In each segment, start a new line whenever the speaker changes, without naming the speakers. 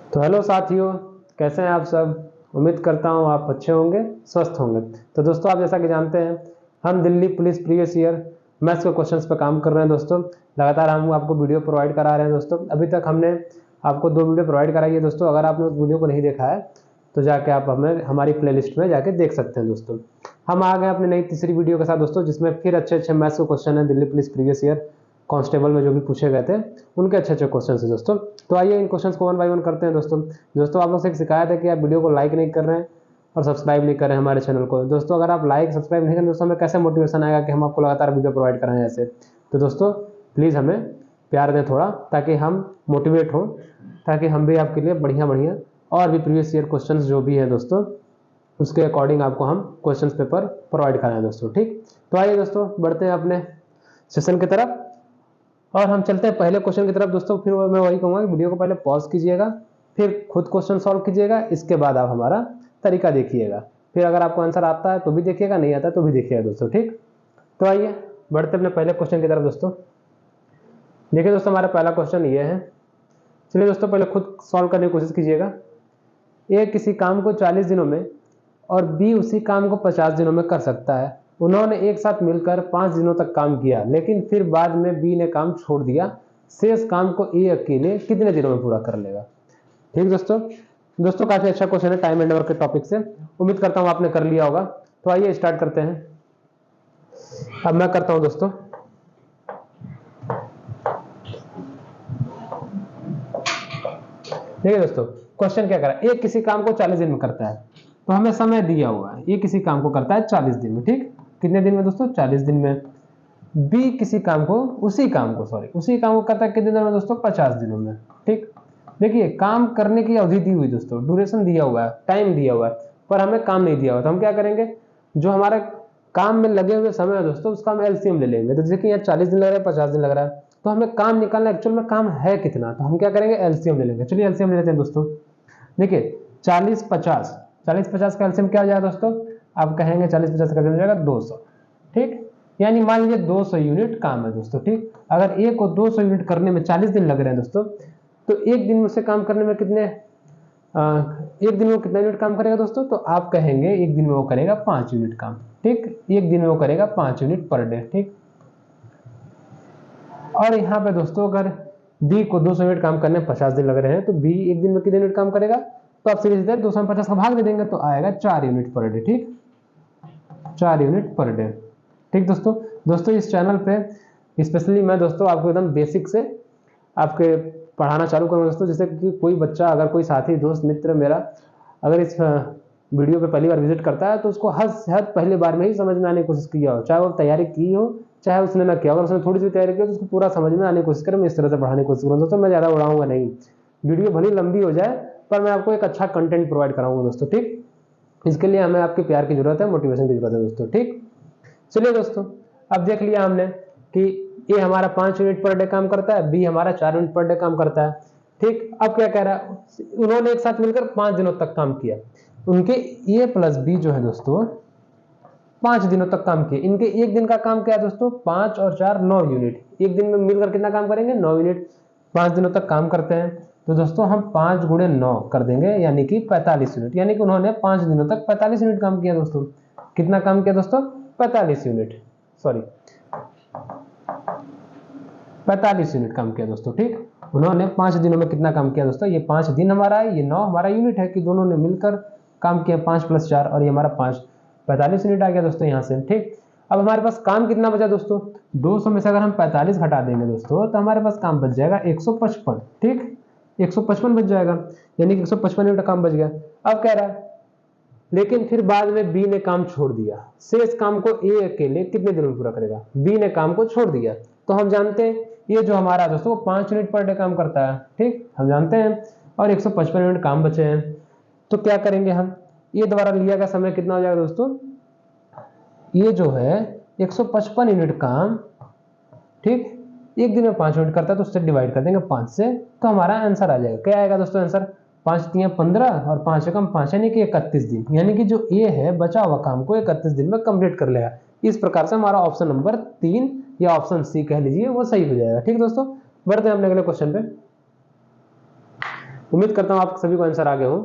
तो हेलो साथियों, कैसे हैं आप सब। उम्मीद करता हूं आप अच्छे होंगे, स्वस्थ होंगे। तो दोस्तों, आप जैसा कि जानते हैं, हम Delhi police previous year maths के क्वेश्चंस पर काम कर रहे हैं। दोस्तों, लगातार हम आपको वीडियो प्रोवाइड करा रहे हैं। दोस्तों, अभी तक हमने आपको 2 वीडियो प्रोवाइड कराई है। दोस्तों, अगर आपने उस वीडियो को नहीं देखा है तो जाके आप हमें हमारी प्लेलिस्ट में जाके देख सकते हैं। दोस्तों, हम आ गए अपनी नई तीसरी वीडियो के साथ दोस्तों, जिसमें फिर अच्छे मैथ्स के क्वेश्चन है Delhi police previous year constable में जो भी पूछे गए थे, उनके अच्छे क्वेश्चन है। दोस्तों, तो आइए इन क्वेश्चंस को वन बाय वन करते हैं। दोस्तों आप लोग से एक शिकायत है कि आप वीडियो को लाइक नहीं कर रहे हैं और सब्सक्राइब नहीं कर रहे हैं हमारे चैनल को। दोस्तों, अगर आप लाइक सब्सक्राइब नहीं करें दोस्तों, हमें कैसे मोटिवेशन आएगा कि हम आपको लगातार वीडियो प्रोवाइड कराएं ऐसे। तो दोस्तों, प्लीज़ हमें प्यार दें थोड़ा, ताकि हम मोटिवेट हों, ताकि हम भी आपके लिए बढ़िया बढ़िया और भी प्रीवियस ईयर क्वेश्चन जो भी है दोस्तों, उसके अकॉर्डिंग आपको हम क्वेश्चन पेपर प्रोवाइड कराएं दोस्तों। ठीक, तो आइए दोस्तों, बढ़ते हैं अपने सेशन की तरफ और हम चलते हैं पहले क्वेश्चन की तरफ। दोस्तों, फिर मैं वही कहूँगा कि वीडियो को पहले पॉज कीजिएगा, फिर खुद क्वेश्चन सॉल्व कीजिएगा, इसके बाद आप हमारा तरीका देखिएगा। फिर अगर आपको आंसर आता है तो भी देखिएगा, नहीं आता तो भी देखिएगा दोस्तों। ठीक, तो आइए बढ़ते अपने पहले क्वेश्चन की तरफ। दोस्तों देखिए दोस्तों, हमारा पहला क्वेश्चन ये है। चलिए दोस्तों, पहले खुद सॉल्व करने की कोशिश कीजिएगा। ए किसी काम को 40 दिनों में और बी उसी काम को 50 दिनों में कर सकता है। उन्होंने एक साथ मिलकर 5 दिनों तक काम किया, लेकिन फिर बाद में बी ने काम छोड़ दिया। शेष काम को ए अकेले कितने दिनों में पूरा कर लेगा। ठीक दोस्तों, काफी अच्छा क्वेश्चन है टाइम एंड वर्क के टॉपिक से। उम्मीद करता हूं आपने कर लिया होगा। तो आइए स्टार्ट करते हैं। अब मैं करता हूं दोस्तों। देखिए दोस्तों, क्वेश्चन क्या कर रहा है। ए किसी काम को 40 दिन में करता है, तो हमें समय दिया हुआ है। ये किसी काम को करता है 40 दिन में। ठीक, कितने दिन में दोस्तों, 40 दिन में। बी किसी काम को उसी काम को करता है कितने दिनों में दोस्तों, 50 दिनों में। ठीक, देखिए काम करने की अवधि दी हुई दोस्तों, ड्यूरेशन दिया हुआ है, टाइम दिया हुआ है, पर हमें काम नहीं दिया हुआ। तो हम क्या करेंगे, जो हमारे काम में लगे हुए समय है दोस्तों, उसका हम एलसीएम ले लेंगे। तो जैसे कि यहाँ 40 दिन लग रहा है, 50 दिन लग रहा है, तो हमें काम निकालना एक्चुअल में काम है कितना, तो हम क्या करेंगे, एलसीएम ले लेंगे। चलिए एलसीएम ले लेते हैं दोस्तों। देखिए 40-50 का एलसीएम क्या हो जाएगा दोस्तों, आप कहेंगे 40-50 का हो जाएगा 200। ठीक, यानी मान लीजिए 200 यूनिट काम है दोस्तों। ठीक, अगर ए को 200 यूनिट करने में 40 दिन लग रहे हैं दोस्तों, तो एक दिन में उसे काम करने में कितने एक दिन में वो कितना यूनिट काम करेगा दोस्तों, तो आप कहेंगे एक दिन में वो करेगा 5 यूनिट काम। ठीक, एक दिन में वो करेगा 5 यूनिट पर डे। ठीक, और यहाँ पे दोस्तों अगर बी को 200 यूनिट काम करने में 50 दिन लग रहे हैं, तो बी एक दिन में कितने यूनिट काम करेगा, तो आप सीधे सीधे 200 में 50 का भाग दे देंगे, तो आएगा 4 यूनिट पर डे। ठीक, 4 यूनिट पर डे। ठीक दोस्तों, इस चैनल पे स्पेशली मैं दोस्तों आपको एकदम बेसिक से आपके पढ़ाना चालू करूँगा दोस्तों। जैसे कि कोई बच्चा, अगर कोई साथी दोस्त मित्र मेरा अगर इस वीडियो पे पहली बार विजिट करता है, तो उसको हद पहली बार में ही समझ में आने की कोशिश किया हो, चाहे वो तैयारी की हो चाहे उसने ना किया। अगर उसने थोड़ी सी तैयारी की हो तो उसको पूरा समझ में आने की कोशिश करें। मैं इस तरह से पढ़ाने की कोशिश करूँगा दोस्तों। मैं ज़्यादा उड़ाऊंगा नहीं, वीडियो भले लंबी हो जाए, पर मैं आपको एक अच्छा कंटेंट प्रोवाइड कराऊंगा दोस्तों। ठीक, इसके लिए हमें आपके प्यार की जरूरत है, मोटिवेशन की जरूरत है दोस्तों। ठीक, चलिए दोस्तों, अब देख लिया हमने कि ए हमारा 5 यूनिट पर डे काम करता है, बी हमारा 4 यूनिट पर डे काम करता है। ठीक, अब क्या कह रहा है, उन्होंने एक साथ मिलकर 5 दिनों तक काम किया। उनके ए प्लस बी जो है दोस्तों 5 दिनों तक काम किए। इनके एक दिन का काम क्या है दोस्तों, 5 और 4 9 यूनिट। एक दिन में मिलकर कितना काम करेंगे, 9 यूनिट। 5 दिनों तक काम करते हैं, तो दोस्तों हम 5 गुणे 9 कर देंगे, यानी कि 45 यूनिट। यानी कि उन्होंने 5 दिनों तक 45 यूनिट काम किया दोस्तों। कितना काम किया दोस्तों, 45 यूनिट, सॉरी 45 यूनिट काम किया दोस्तों। ठीक, उन्होंने 5 दिनों में कितना काम किया दोस्तों, ये 5 दिन हमारा है, ये 9 हमारा यूनिट है, कि दोनों ने मिलकर काम किया 5 + 4, और ये हमारा 45 यूनिट आ गया दोस्तों यहाँ से। ठीक, अब हमारे पास काम कितना बचा दोस्तों, 200 में से अगर हम 45 घटा देंगे दोस्तों, तो हमारे पास काम बच जाएगा 155। ठीक, 155 बच जाएगा, यानी कि 155 यूनिट काम बच गया। अब कह रहा है लेकिन फिर बाद में बी ने काम छोड़ दिया, शेष काम को ए अकेले कितने दिनों में पूरा करेगा। बी ने काम को छोड़ दिया, तो हम जानते हैं ये जो हमारा दोस्तों 5 यूनिट पर डे काम करता है। ठीक, हम जानते हैं, और 155 यूनिट काम बचे हैं, तो क्या करेंगे हम, ये द्वारा लिया गया समय कितना हो जाएगा दोस्तों, ये जो है 155 यूनिट काम, ठीक, एक दिन में 5 यूनिट करता है, तो उससे डिवाइड कर देंगे 5 से, तो हमारा आंसर आ जाएगा। क्या आएगा दोस्तों आंसर, 5 × 15 और 5 से कम 5, यानी कि 31 दिन। यानी कि जो ए है बचा हुआ काम को 31 दिन में कंप्लीट कर लेगा। इस प्रकार से हमारा ऑप्शन नंबर 3 या ऑप्शन सी कह लीजिए, वो सही हो जाएगा। ठीक दोस्तों, बढ़ते हैं अपने अगले क्वेश्चन पे। उम्मीद करता हूँ आप सभी को आंसर आ गए हो।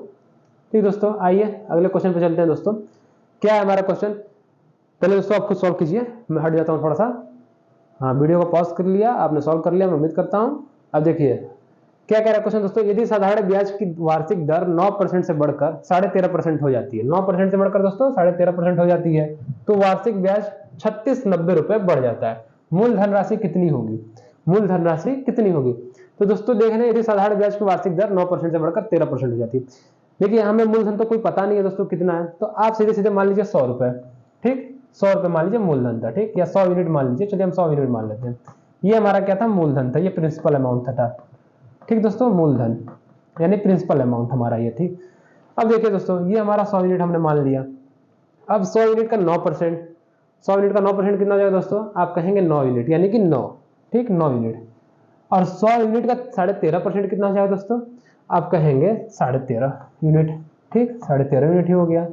ठीक दोस्तों, आइए अगले क्वेश्चन पे चलते हैं दोस्तों। क्या है हमारा क्वेश्चन, पहले दोस्तों आप खुद सॉल्व कीजिए, मैं हट जाता हूँ थोड़ा सा। हाँ, वीडियो को पॉज कर लिया, आपने सॉल्व कर लिया, मैं उम्मीद करता हूँ। अब देखिए क्या कह रहा है क्वेश्चन दोस्तों, यदि साधारण ब्याज की वार्षिक दर 9% से बढ़कर 13.5% हो जाती है, 9% से बढ़कर दोस्तों 13.5% हो जाती है, तो वार्षिक ब्याज 3690 रुपए बढ़ जाता है। मूल धनराशि कितनी होगी, मूल धनराशि कितनी होगी। तो दोस्तों देख रहे हैं, यदि साधारण ब्याज की वार्षिक दर 9% से बढ़कर 13% हो जाती है। देखिए हमें मूलधन तो कोई पता नहीं है दोस्तों कितना है, तो आप सीधे सीधे मान लीजिए 100 रुपए। ठीक, 100 रुपए मान लीजिए मूलधन था। ठीक, या 100 यूनिट मान लीजिए, चलिए हम 100 यूनिट मान लेते हैं। ये हमारा क्या था, मूलधन था, ये प्रिंसिपल अमाउंट था। ठीक दोस्तों, मूलधन यानी प्रिंसिपल अमाउंट हमारा ये थी। अब देखिए दोस्तों, ये हमारा 100 यूनिट हमने मान लिया। अब 100 यूनिट का 9%, 100 यूनिट का 9% कितना हो जाएगा दोस्तों, आप कहेंगे 9 यूनिट यानी कि 9। ठीक, 9 यूनिट। और 100 यूनिट का 13.5% कितना हो जाएगा दोस्तों, आप कहेंगे 13.5 यूनिट। ठीक, 13.5 यूनिट ही हो गया।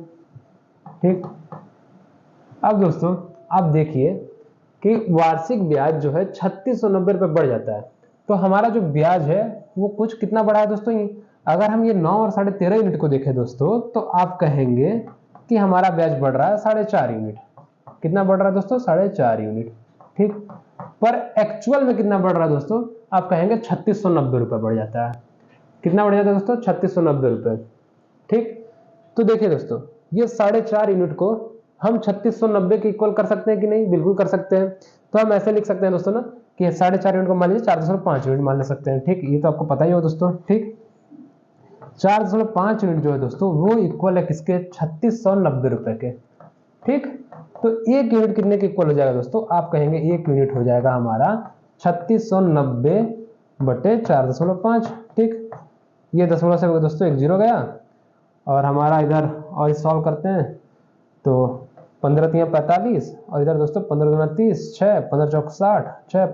ठीक, अब दोस्तों आप देखिए कि वार्षिक ब्याज जो है 3690 रुपए बढ़ जाता है, तो हमारा जो ब्याज है वो कुछ कितना बढ़ा है दोस्तों। ये अगर हम ये 9 और 13.5 यूनिट को देखें दोस्तों, तो आप कहेंगे कि हमारा ब्याज बढ़ रहा है 4.5 यूनिट। कितना बढ़ रहा है दोस्तों, 4.5 यूनिट। ठीक, पर एक्चुअल में कितना बढ़ रहा है दोस्तों, आप कहेंगे 3690 रुपए बढ़ जाता है। कितना बढ़ जाता है दोस्तों, 3690 रुपए। ठीक, तो देखिए दोस्तों, ये 4.5 यूनिट को हम 3690 के इक्वल कर सकते हैं कि नहीं, बिल्कुल कर सकते हैं। तो हम ऐसे लिख सकते हैं दोस्तों ना कि 4.5 यूनिट को मान लीजिए 4.5 यूनिट मान ले सकते हैं। ठीक, ये तो आपको पता ही हो दोस्तों। ठीक, 4.5 यूनिट जो है दोस्तों वो इक्वल है किसके, 3690 रुपए के। ठीक, तो 1 यूनिट कितने के इक्वल हो जाएगा दोस्तों, आप कहेंगे 1 यूनिट हो जाएगा हमारा 3690 बटे 4.5। ठीक, ये दशमलव से दोस्तों एक जीरो गया, और हमारा इधर और सॉल्व करते हैं तो 15 3 45, और इधर दोस्तों 15 दूना 30, 6 15 चौक 60, 6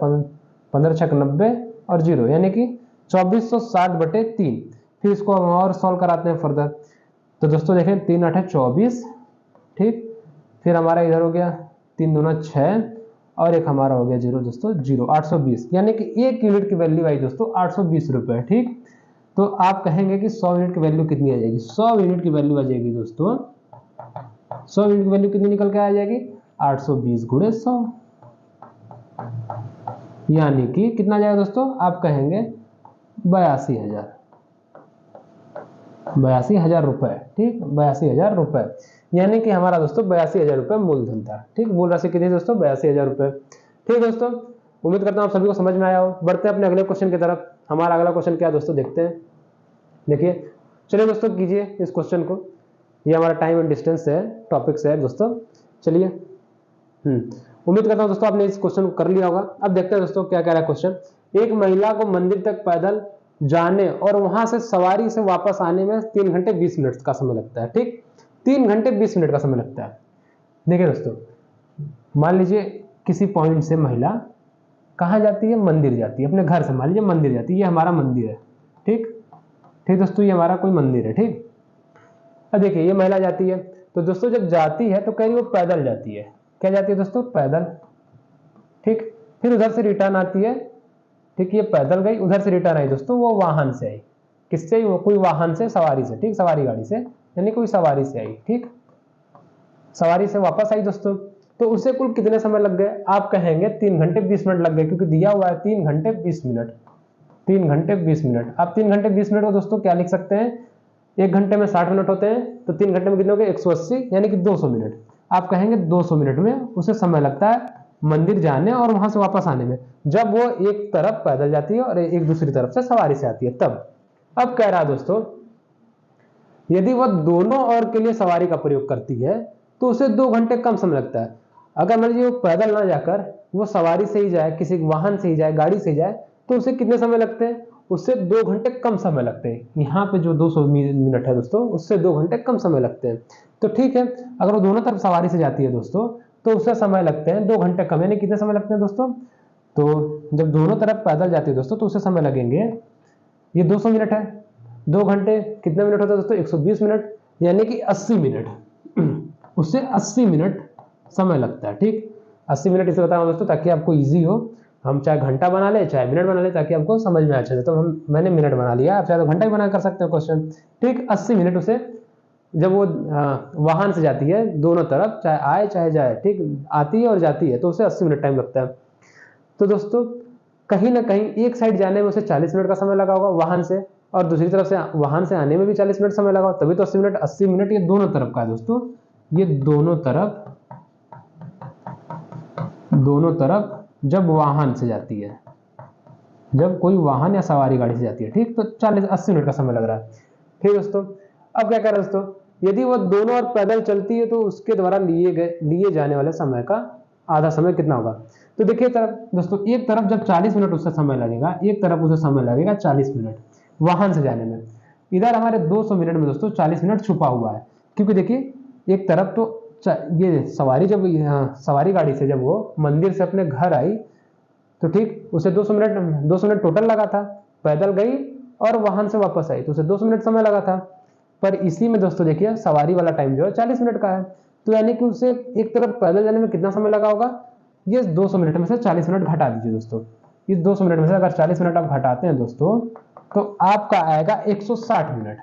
15 6 90 और 0 यानी कि 2460 बटे 3। फिर इसको हम और सॉल्व कराते हैं फर्दर, तो दोस्तों देखें 3 8 24। ठीक, फिर हमारा इधर हो गया 3 दूना 6, और एक हमारा हो गया 0 दोस्तों 0, 820 यानी कि 1 यूनिट की वैल्यू आई दोस्तों 820 रुपए। ठीक, तो आप कहेंगे कि 100 यूनिट की वैल्यू कितनी आ जाएगी, 100 यूनिट की वैल्यू आ जाएगी दोस्तों, 100 यूनिट की वैल्यू कितनी निकल के आ जाएगी, 820 गुणे 100, यानी कि कितना जाएगा दोस्तों, आप कहेंगे 82,000, 82,000 रुपए। ठीक, 82,000 रुपए, यानी कि हमारा दोस्तों 82,000 रुपए मूलधन था। ठीक, मूल राशि कितनी दोस्तों, 82,000 रुपए। ठीक दोस्तों, उम्मीद करता हूं आप सभी को समझ में आया हो। बढ़ते हैं अपने अगले क्वेश्चन की तरफ। हमारा अगला क्वेश्चन क्या है दोस्तों, देखते हैं। देखिए, चलिए दोस्तों कीजिए इस क्वेश्चन को, ये हमारा टाइम एंड डिस्टेंस है, टॉपिक से है दोस्तों। चलिए, उम्मीद करता हूं दोस्तों आपने इस क्वेश्चन को कर लिया होगा। अब देखते हैं दोस्तों क्या कह रहा है क्वेश्चन। एक महिला को मंदिर तक पैदल जाने और वहां से सवारी से वापस आने में 3 घंटे 20 मिनट का समय लगता है। ठीक, 3 घंटे 20 मिनट का समय लगता है। देखिए दोस्तों, मान लीजिए किसी पॉइंट से महिला कहाँ जाती है, मंदिर जाती है, अपने घर से मान लीजिए मंदिर जाती है, ये हमारा मंदिर है। ठीक, ठीक दोस्तों, ये हमारा कोई मंदिर है। ठीक, अब देखिए ये महिला जाती है, तो दोस्तों जब जाती है तो कह रही वो पैदल जाती है। क्या जाती है दोस्तों, पैदल। ठीक, फिर उधर से रिटर्न आती है। ठीक, ये पैदल गई, उधर से रिटर्न आई दोस्तों, वो वाहन से आई। किससे, वो कोई वाहन से, सवारी से। ठीक, सवारी गाड़ी से, यानी कोई सवारी से आई। ठीक, सवारी से वापस आई दोस्तों, तो उसे कुल कितने समय लग गए, आप कहेंगे 3 घंटे 20 मिनट लग गए, क्योंकि दिया हुआ है 3 घंटे 20 मिनट। 3 घंटे 20 मिनट। आप 3 घंटे 20 मिनट को दोस्तों क्या लिख सकते हैं, 1 घंटे में 60 मिनट होते हैं, तो 3 घंटे में कितने हो गए, 180 यानी कि 200 मिनट। आप कहेंगे 200 मिनट में उसे समय लगता है मंदिर जाने और वहां से वापस आने में, जब वो एक तरफ पैदल जाती है और एक दूसरी तरफ से सवारी से आती है तब। अब कह रहा है दोस्तों, यदि वह दोनों और के लिए सवारी का प्रयोग करती है तो उसे 2 घंटे कम समय लगता है। अगर मान लीजिए वो पैदल ना जाकर वो सवारी से ही जाए, किसी वाहन से ही जाए, गाड़ी से ही जाए, तो उसे कितने समय लगते हैं, उससे 2 घंटे कम समय लगते हैं। यहाँ पे जो 200 मिनट है दोस्तों, उससे 2 घंटे कम समय लगते हैं। तो ठीक है, अगर वो दोनों तरफ सवारी से जाती है दोस्तों, तो उससे समय लगते हैं 2 घंटे कम, यानी कितने समय लगते हैं दोस्तों, तो जब दोनों तरफ पैदल जाती है दोस्तों तो उससे समय लगेंगे, ये 200 मिनट है, 2 घंटे कितने मिनट होता है दोस्तों, 120 मिनट, यानी कि 80 मिनट। उससे 80 मिनट समय लगता है। ठीक, 80 मिनट इसे बताऊं दोस्तों ताकि आपको इजी हो। हम चाहे घंटा बना ले चाहे मिनट बना ले, ताकि आपको समझ में अच्छे से। तो मैंने मिनट बना लिया, आप चाहे तो घंटा ही बना कर सकते हो क्वेश्चन। ठीक, 80 मिनट उसे जब वो वाहन से जाती है दोनों तरफ, चाहे आए चाहे जाए, ठीक, आती है और जाती है, तो उसे 80 मिनट टाइम लगता है। तो दोस्तों कहीं ना कहीं एक साइड जाने में उसे 40 मिनट का समय लगा होगा वाहन से, और दूसरी तरफ से वाहन से आने में भी 40 मिनट समय लगा, तभी तो 80 मिनट। 80 मिनट ये दोनों तरफ का है दोस्तों, ये दोनों तरफ जब वाहन से जाती है, जब कोई वाहन या सवारी गाड़ी से जाती है, ठीक, तो 40-80 मिनट का समय लग रहा है। ठीक दोस्तों, अब क्या करें दोस्तों, यदि वो दोनों ओर पैदल चलती है तो उसके द्वारा लिए जाने वाले समय का आधा समय कितना होगा। तो देखिए तरफ दोस्तों, एक तरफ जब 40 मिनट उससे समय लगेगा, एक तरफ उसे समय लगेगा 40 मिनट वाहन से जाने में। इधर हमारे 200 मिनट में दोस्तों 40 मिनट छुपा हुआ है, क्योंकि देखिए एक तरफ तो ये सवारी गाड़ी से जब वो मंदिर से अपने घर आई, तो ठीक उसे 200 मिनट टोटल लगा था। पैदल गई और वाहन से वापस आई तो उसे 200 मिनट समय लगा था। पर इसी में दोस्तों देखिए सवारी वाला टाइम जो है 40 मिनट का है, तो यानी कि उसे एक तरफ पैदल जाने में कितना समय लगा होगा। ये 200 मिनट में से 40 मिनट घटा दीजिए दोस्तों। इस 200 मिनट में से अगर 40 मिनट आप घटाते हैं दोस्तों, तो आपका आएगा 160 मिनट।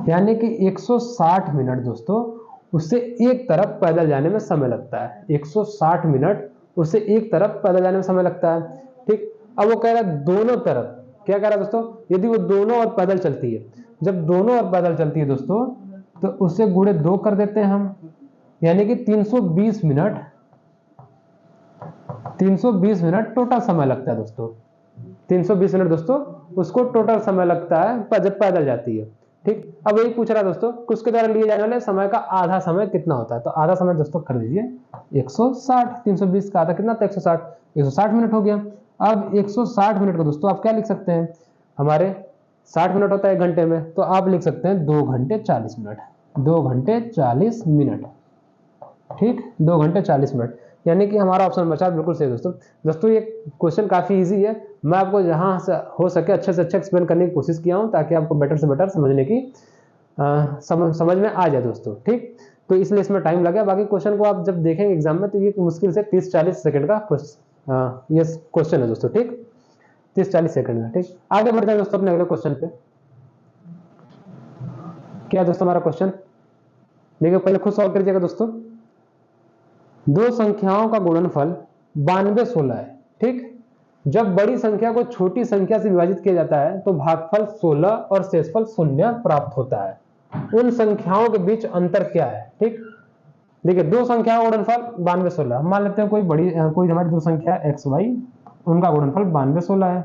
यानी कि 160 मिनट दोस्तों उससे एक तरफ पैदल जाने में समय लगता है। 160 मिनट उससे एक तरफ पैदल जाने में समय लगता है। ठीक, अब वो कह रहा है दोनों तरफ, क्या कह रहा है दोस्तों, यदि वो दोनों ओर पैदल चलती है, जब दोनों ओर पैदल चलती है दोस्तों, तो उससे गुणे 2 कर देते हैं हम, यानी कि 320 मिनट 320 मिनट टोटल समय लगता है दोस्तों। 320 मिनट दोस्तों उसको टोटल समय लगता है जब पैदल जाती है। ठीक, अब यही पूछ रहा है दोस्तों, उसके द्वारा लिए जाने वाले समय का आधा समय कितना होता है। तो आधा समय दोस्तों कर दीजिए 160, 320 का आधा कितना था 160 मिनट हो गया। अब 160 मिनट को दोस्तों आप क्या लिख सकते हैं, हमारे 60 मिनट होता है 1 घंटे में, तो आप लिख सकते हैं 2 घंटे 40 मिनट, 2 घंटे 40 मिनट। ठीक, 2 घंटे 40 मिनट, यानी कि हमारा ऑप्शन बचा बिल्कुल सही दोस्तों। दोस्तों ये क्वेश्चन काफी इजी है, मैं आपको जहां से हो सके अच्छे से अच्छा एक्सप्लेन करने की कोशिश किया हूं, ताकि आपको बेटर से बेटर समझने की समझ में आ जाए दोस्तों। ठीक, तो इसलिए इसमें टाइम लगा। बाकी क्वेश्चन को आप जब देखेंगे एग्जाम में, तो ये मुश्किल से 30-40 सेकंड का ये क्वेश्चन है दोस्तों। ठीक, 30-40 सेकंड में। ठीक, आगे बढ़ते हैं दोस्तों अपने अगले क्वेश्चन पे। क्या दोस्तों हमारा क्वेश्चन देखिए, पहले खुद सॉल्व करिएगा दोस्तों। दो संख्याओं का गुणनफल 92-16 है। ठीक, जब बड़ी संख्या को छोटी संख्या से विभाजित किया जाता है तो भागफल 16 और शेषफल 0 प्राप्त होता है। उन संख्याओं के बीच अंतर क्या है। ठीक, देखिए दो संख्याओं का गुणनफल 92-16, मान लेते हैं कोई हमारी दो संख्या x y, उनका गुणनफल 92-16 है।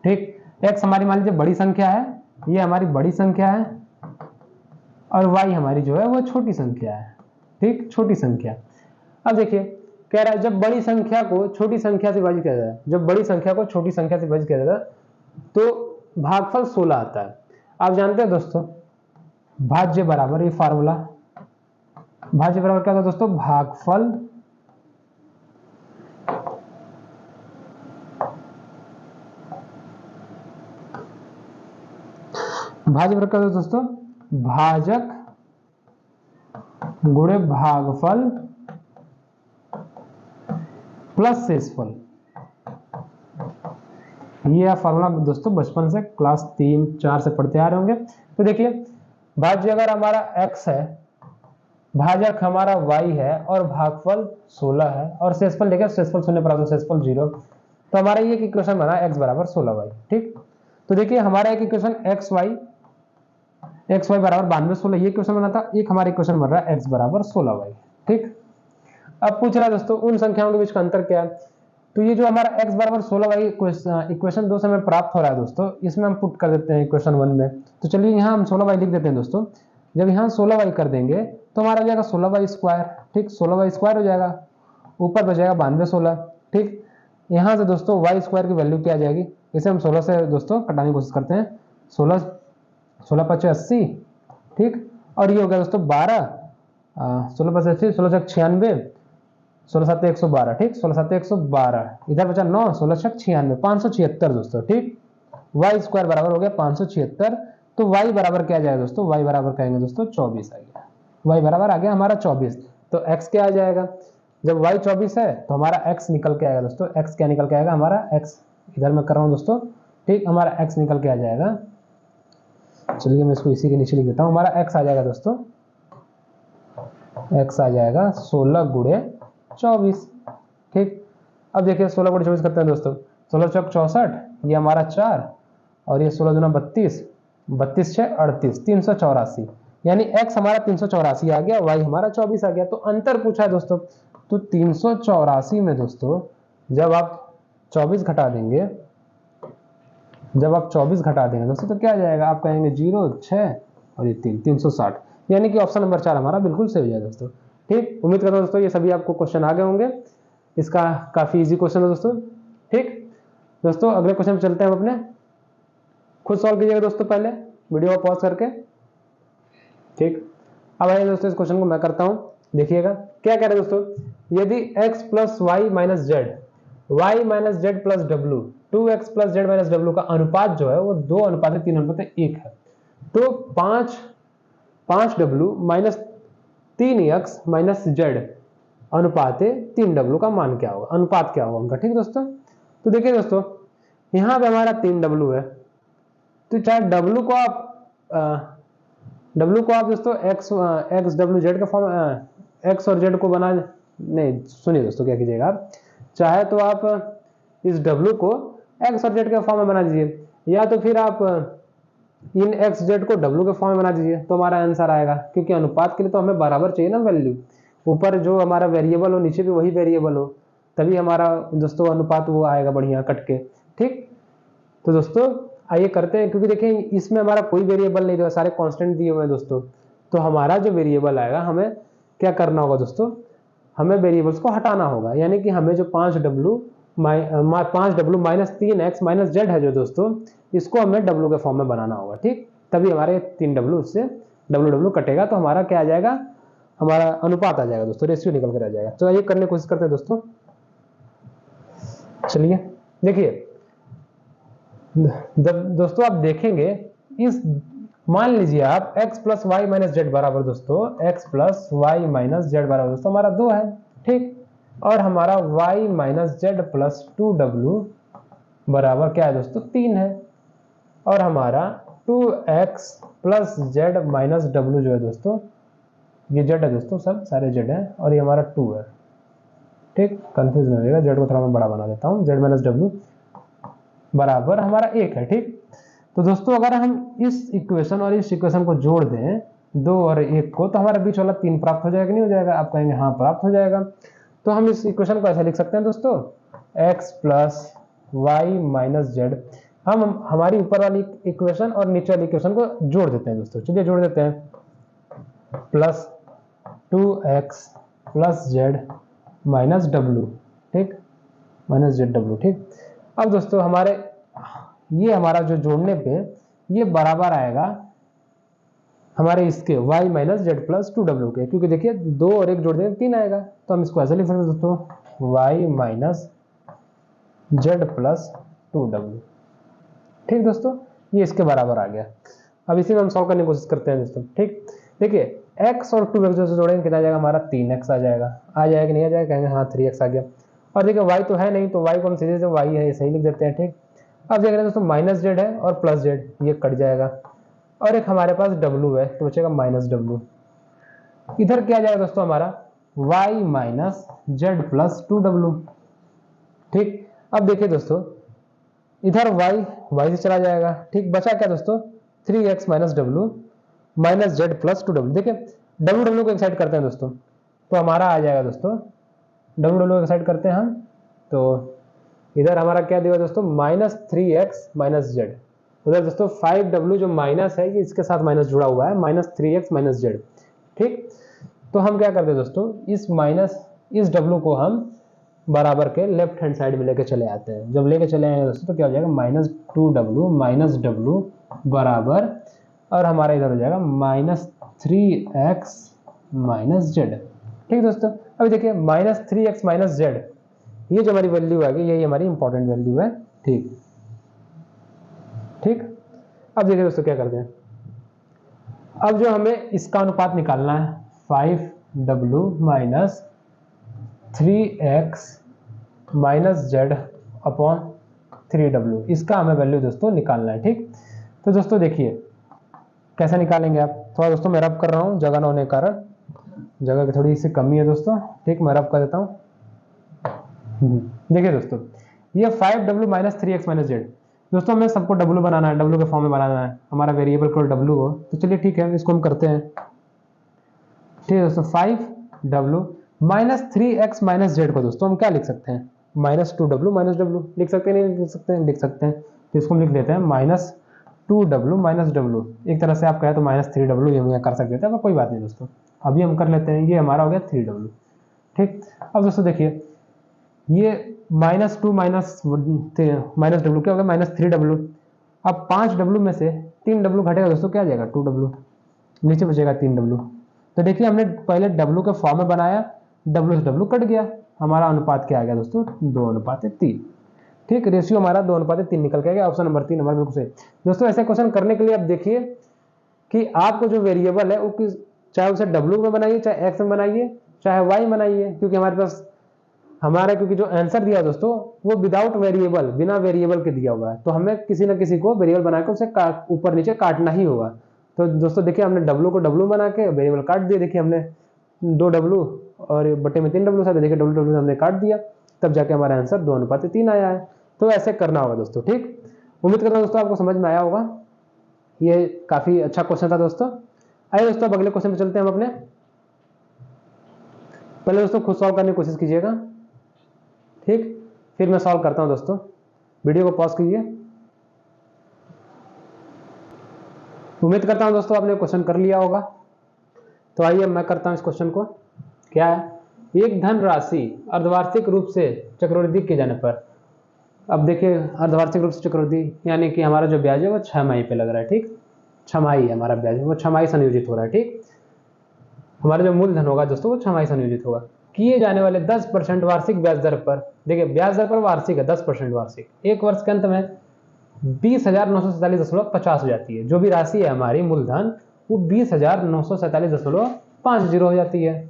ठीक, x हमारी मान लीजिए बड़ी संख्या है, ये हमारी बड़ी संख्या है, और y हमारी जो है वो छोटी संख्या है। ठीक, छोटी संख्या। अब देखिए कह रहा है जब बड़ी संख्या को छोटी संख्या से विभाजित किया जाता है, जब बड़ी संख्या को छोटी संख्या से विभाजित किया जाता है तो भागफल 16 आता है। आप जानते हैं दोस्तों भाज्य बराबर, ये फार्मूला भाज्य बराबर क्या होता है दोस्तों, भागफल भाज्य बराबर क्या होता है दोस्तों, भाजक गुणे भागफल प्लस शेषफल। ये फॉर्मूला दोस्तों बचपन से क्लास 3-4 से पढ़ते आ रहे होंगे। तो देखिए भाज्य अगर हमारा x है, भाजक हमारा y है, और भागफल 16 है, और शेषफल देखिए शेषफल 0 बराबर शेषफल 0, तो हमारा ये इक्वेशन बना x बराबर 16y। ठीक, तो देखिए हमारा एक इक्वेशन x y बराबर 92-16 ये इक्वेशन बना था, एक हमारा इक्वेशन बन रहा है x बराबर 16y। ठीक, अब पूछ रहा है दोस्तों उन संख्याओं के बीच का अंतर क्या है। तो ये जो हमारा x बराबर 16y इक्वेशन 2 से हमें प्राप्त हो रहा है दोस्तों, इसमें हम पुट कर देते हैं इक्वेशन 1 में। तो चलिए यहाँ हम 16y लिख देते हैं दोस्तों। जब यहाँ 16y कर देंगे तो हमारा हो जाएगा 16y स्क्वायर। ठीक, 16y स्क्वायर हो जाएगा, ऊपर बचेगा 92-16। ठीक, यहाँ से दोस्तों y स्क्वायर की वैल्यू क्या आ जाएगी, इसे हम 16 से दोस्तों कटाने की कोशिश करते हैं। 16-5 80। ठीक, और ये हो गया दोस्तों 12, 16-5 80, 16-96, 16-7 112। ठीक, 16-7 112, इधर बचा 9, 16-6 96, 576 दोस्तों। ठीक, y स्क्वायर बराबर हो गया 576। तो y बराबर क्या आ जाएगा दोस्तों, y बराबर कहेंगे दोस्तों 24 आ गया, y बराबर आ गया हमारा 24। तो x क्या आ जाएगा, जब y 24 है तो हमारा x निकल के आएगा दोस्तों। x क्या निकल के आएगा हमारा, x इधर मैं कर रहा हूँ दोस्तों, ठीक, हमारा x निकल के आ जाएगा। चलिए मैं इसको इसी के नीचे लिख देता हूँ। हमारा x आ जाएगा दोस्तों, x आ जाएगा 16 गुणे 24, ठीक। अब देखिए 16 गुणे 24 करते हैं दोस्तों, 16 चौक 64, ये हमारा 4 और ये 16 दूना 32, 32 6 38, 384, यानी x हमारा 384 आ गया, y हमारा 24 आ गया। तो अंतर पूछा है दोस्तों, तो 384 में दोस्तों जब आप 24 घटा देंगे, जब आप 24 घटा देंगे दोस्तों तो क्या आ जाएगा, आप कहेंगे 0 6 और ये 3, 360, यानी कि ऑप्शन नंबर 4 हमारा बिल्कुल सही है दोस्तों, ठीक। उम्मीद करता हूं दोस्तों ये सभी आपको क्वेश्चन आ गए होंगे। इसका काफी इजी क्वेश्चन है दोस्तों, ठीक। दोस्तों अगले क्वेश्चन चलते हैं हम अपने, खुद सॉल्व कीजिएगा दोस्तों, पहले वीडियो को पॉज करके, ठीक। अब आइए दोस्तों इस क्वेश्चन को मैं करता हूं, देखिएगा क्या कह रहे हैं दोस्तों। यदि x plus y minus z, y minus z plus डब्ल्यू, 2x प्लस जेड माइनस डब्ल्यू का अनुपात जो है वो 2:3:1 है, तो 5w minus 3x minus Z अनुपात 3w का मान क्या होगा, अनुपात क्या होगा उनका, ठीक दोस्तों। तो देखिए दोस्तों यहाँ पे हमारा 3w है, तो चाहे w को आप दोस्तों x w z का फॉर्म, x और z को बना, नहीं सुनिए दोस्तों क्या कीजिएगा आप, चाहे तो आप इस w को x और z के फॉर्म में बना दीजिए, या तो फिर आप इन x z को w के फॉर्म में बना दीजिए, तो हमारा आंसर आएगा। क्योंकि अनुपात के लिए तो हमें बराबर चाहिए ना वैल्यू, ऊपर जो हमारा वेरिएबल हो नीचे भी वही वेरिएबल हो, तभी हमारा दोस्तों अनुपात वो आएगा बढ़िया कट के, ठीक। तो दोस्तों आइए करते हैं, क्योंकि देखिए इसमें हमारा कोई वेरिएबल नहीं दिया, सारे कांस्टेंट दिए हुए हैं दोस्तों, तो हमारा जो वेरिएबल आएगा हमें क्या करना होगा दोस्तों, हमें वेरिएबल्स को हटाना होगा, यानी कि हमें जो 5w minus 3x minus Z है जो दोस्तों, इसको हमें w के फॉर्म में बनाना होगा, ठीक। तभी हमारे 3w से w कटेगा, तो हमारा क्या आ जाएगा, हमारा अनुपात आ जाएगा दोस्तों, रेशियो निकल कर आ जाएगा। तो आइए करने की कोशिश करते हैं दोस्तों, चलिए देखिए दोस्तों आप देखेंगे इस, मान लीजिए आप x plus y minus z बराबर दोस्तों, x plus y minus z बराबर दोस्तों हमारा 2 है, ठीक। और हमारा y minus z plus 2w बराबर क्या है दोस्तों 3 है, और हमारा 2x plus z minus w जो है दोस्तों, ये जेड है दोस्तों, सब सारे जेड है, और ये हमारा 2 है, ठीक। कंफ्यूज नहीं होगा, जेड को थोड़ा मैं बड़ा बना देता हूँ, जेड माइनस डब्ल्यू बराबर हमारा 1 है, ठीक। तो दोस्तों अगर हम इस इक्वेशन और इस इक्वेशन को जोड़ दें 2 और 1 को, तो हमारा बीच वाला 3 प्राप्त हो जाएगा, नहीं हो जाएगा, आप कहेंगे हाँ प्राप्त हो जाएगा। तो हम इस इक्वेशन को ऐसा लिख सकते हैं दोस्तों, x plus y minus z, हम हमारी ऊपर वाली इक्वेशन और नीचे वाली इक्वेशन को जोड़ देते हैं दोस्तों, चलिए जोड़ देते हैं, plus 2x plus z minus W, ठीक, माइनस जेड डब्ल्यू, ठीक। अब दोस्तों हमारे ये हमारा जो जोड़ने पे ये बराबर आएगा हमारे इसके y minus z plus 2w के, क्योंकि देखिए 2 और 1 जोड़ देंगे 3 आएगा, तो हम इसको ऐसे लिख सकते हैं दोस्तों, y minus z plus 2w, ठीक दोस्तों, ये इसके बराबर आ गया। अब इसी में हम सॉल्व करने की कोशिश करते हैं दोस्तों, ठीक। देखिए x और 2x जो जोड़ेंगे कितना आ जाएगा, हमारा 3x आ जाएगा, कि नहीं आ जाएगा, कहेंगे हाँ 3x आ गया। और देखिए y तो है नहीं, तो y को हम सीधे से y है सही लिख देते हैं, ठीक। अब देख रहे हैं दोस्तों माइनस जेड है और प्लस जेड, ये कट जाएगा, और एक हमारे पास w है तो बचेगा माइनस w, इधर क्या जाएगा दोस्तों हमारा y minus z plus 2w, ठीक। अब देखिए दोस्तों इधर y से चला जाएगा, ठीक। बचा क्या दोस्तों 3x minus W minus z plus 2w। देखिए w को एक साइड करते हैं दोस्तों, तो हमारा आ जाएगा दोस्तों w को एक साइड करते हैं हम, तो इधर हमारा क्या देगा दोस्तों माइनस 3x माइनस जेड, उधर दोस्तों 5w जो माइनस है ये इसके साथ माइनस जुड़ा हुआ है, माइनस 3x माइनस जेड, ठीक। तो हम क्या करते हैं दोस्तों, इस w को हम बराबर के लेफ्ट हैंड साइड में लेके चले आते हैं। जब लेके चले आएंगे दोस्तों तो क्या हो जाएगा माइनस 2w माइनस w बराबर, और हमारा इधर हो जाएगा माइनस 3x माइनस जेड, ठीक दोस्तों। अभी देखिए माइनस 3x माइनस जेड, ये जो हमारी वैल्यू आ गई यही हमारी इंपॉर्टेंट वैल्यू है, ठीक। अब देखिए दोस्तों क्या करते हैं, अब जो हमें इसका अनुपात निकालना है 5w minus 3x minus Z upon 3w, इसका हमें वैल्यू दोस्तों निकालना है। ठीक, तो दोस्तों देखिए कैसे निकालेंगे आप। थोड़ा दोस्तों मैं रब कर रहा हूँ, जगह न होने के कारण, जगह की थोड़ी सी कमी है दोस्तों। ठीक, मैं रब कर देता हूँ। देखिए दोस्तों, ये 5w minus 3x minus Z, दोस्तों हमें सबको w बनाना है, w के फॉर्म में बनाना है, हमारा वेरिएबल को w हो। तो चलिए ठीक है, इसको हम करते हैं। ठीक है दोस्तों, 5w minus 3x minus Z को दोस्तों हम क्या लिख सकते हैं, माइनस 2w माइनस w लिख सकते हैं, नहीं लिख सकते हैं, लिख सकते हैं। तो इसको हम लिख लेते हैं माइनस 2w माइनस w। एक तरह से आप कहें तो माइनस 3w ये हम यहाँ कर सकते थे, पर कोई बात नहीं दोस्तों, अभी हम कर लेते हैं। ये हमारा हो गया 3w। ठीक, अब दोस्तों देखिए ये माइनस 2 माइनस w क्या होगा, माइनस 3w। अब 5w में से 3w घटेगा दोस्तों, क्या आ जाएगा 2w, नीचे बचेगा 3w। तो देखिए हमने पहले w के फॉर्म में बनाया, w से w कट गया, हमारा अनुपात क्या आ गया दोस्तों, 2:3। ठीक, रेशियो हमारा 2:3 निकल के आ गया। ऑप्शन नंबर 3 हमारा बिल्कुल सही। दोस्तों ऐसे क्वेश्चन करने के लिए आप देखिए कि आपको जो वेरिएबल है वो किस, चाहे उसे w में बनाइए, चाहे x में बनाइए, चाहे y बनाइए, क्योंकि हमारे पास क्योंकि जो आंसर दिया दोस्तों वो विदाउट वेरिएबल, बिना वेरिएबल के दिया हुआ है, तो हमें किसी न किसी को वेरिएबल बनाकर उसे ऊपर नीचे काटना ही होगा। तो दोस्तों देखिए हमने w को w बना के वेरिएबल काट दिया। देखिए हमने 2w और बटे में 3w था, देखिए w हमने काट दिया, तब जाके हमारा आंसर 2:3 आया है। तो ऐसे करना होगा दोस्तों। ठीक, उम्मीद करता हूँ दोस्तों आपको समझ में आया होगा। ये काफी अच्छा क्वेश्चन था दोस्तों। आइए दोस्तों अब अगले क्वेश्चन पे चलते हैं हम अपने। पहले दोस्तों खुद सॉल्व करने की कोशिश कीजिएगा। ठीक, फिर मैं सॉल्व करता हूं दोस्तों। वीडियो को पॉज कीजिए। उम्मीद करता हूं दोस्तों आपने क्वेश्चन कर लिया होगा। तो आइए मैं करता हूं इस क्वेश्चन को। क्या है, एक धन राशि अर्धवार्षिक रूप से चक्रवृद्धि किए जाने पर, अब देखिए अर्धवार्षिक रूप से चक्रवृद्धि यानी कि हमारा जो ब्याज है वो 6 माही पे लग रहा है। ठीक, छमाही हमारा ब्याज है वो 6 माही संयोजित हो रहा है। ठीक, हमारा जो मूलधन होगा दोस्तों वो 6 माही संयोजित होगा। किए जाने वाले 10% वार्षिक ब्याज दर पर, देखिए ब्याज दर पर वार्षिक है 10% वार्षिक, एक वर्ष के अंत में 20,947.50 हो जाती है। जो भी राशि है हमारी मूलधन वो 20,947.50 हो जाती है।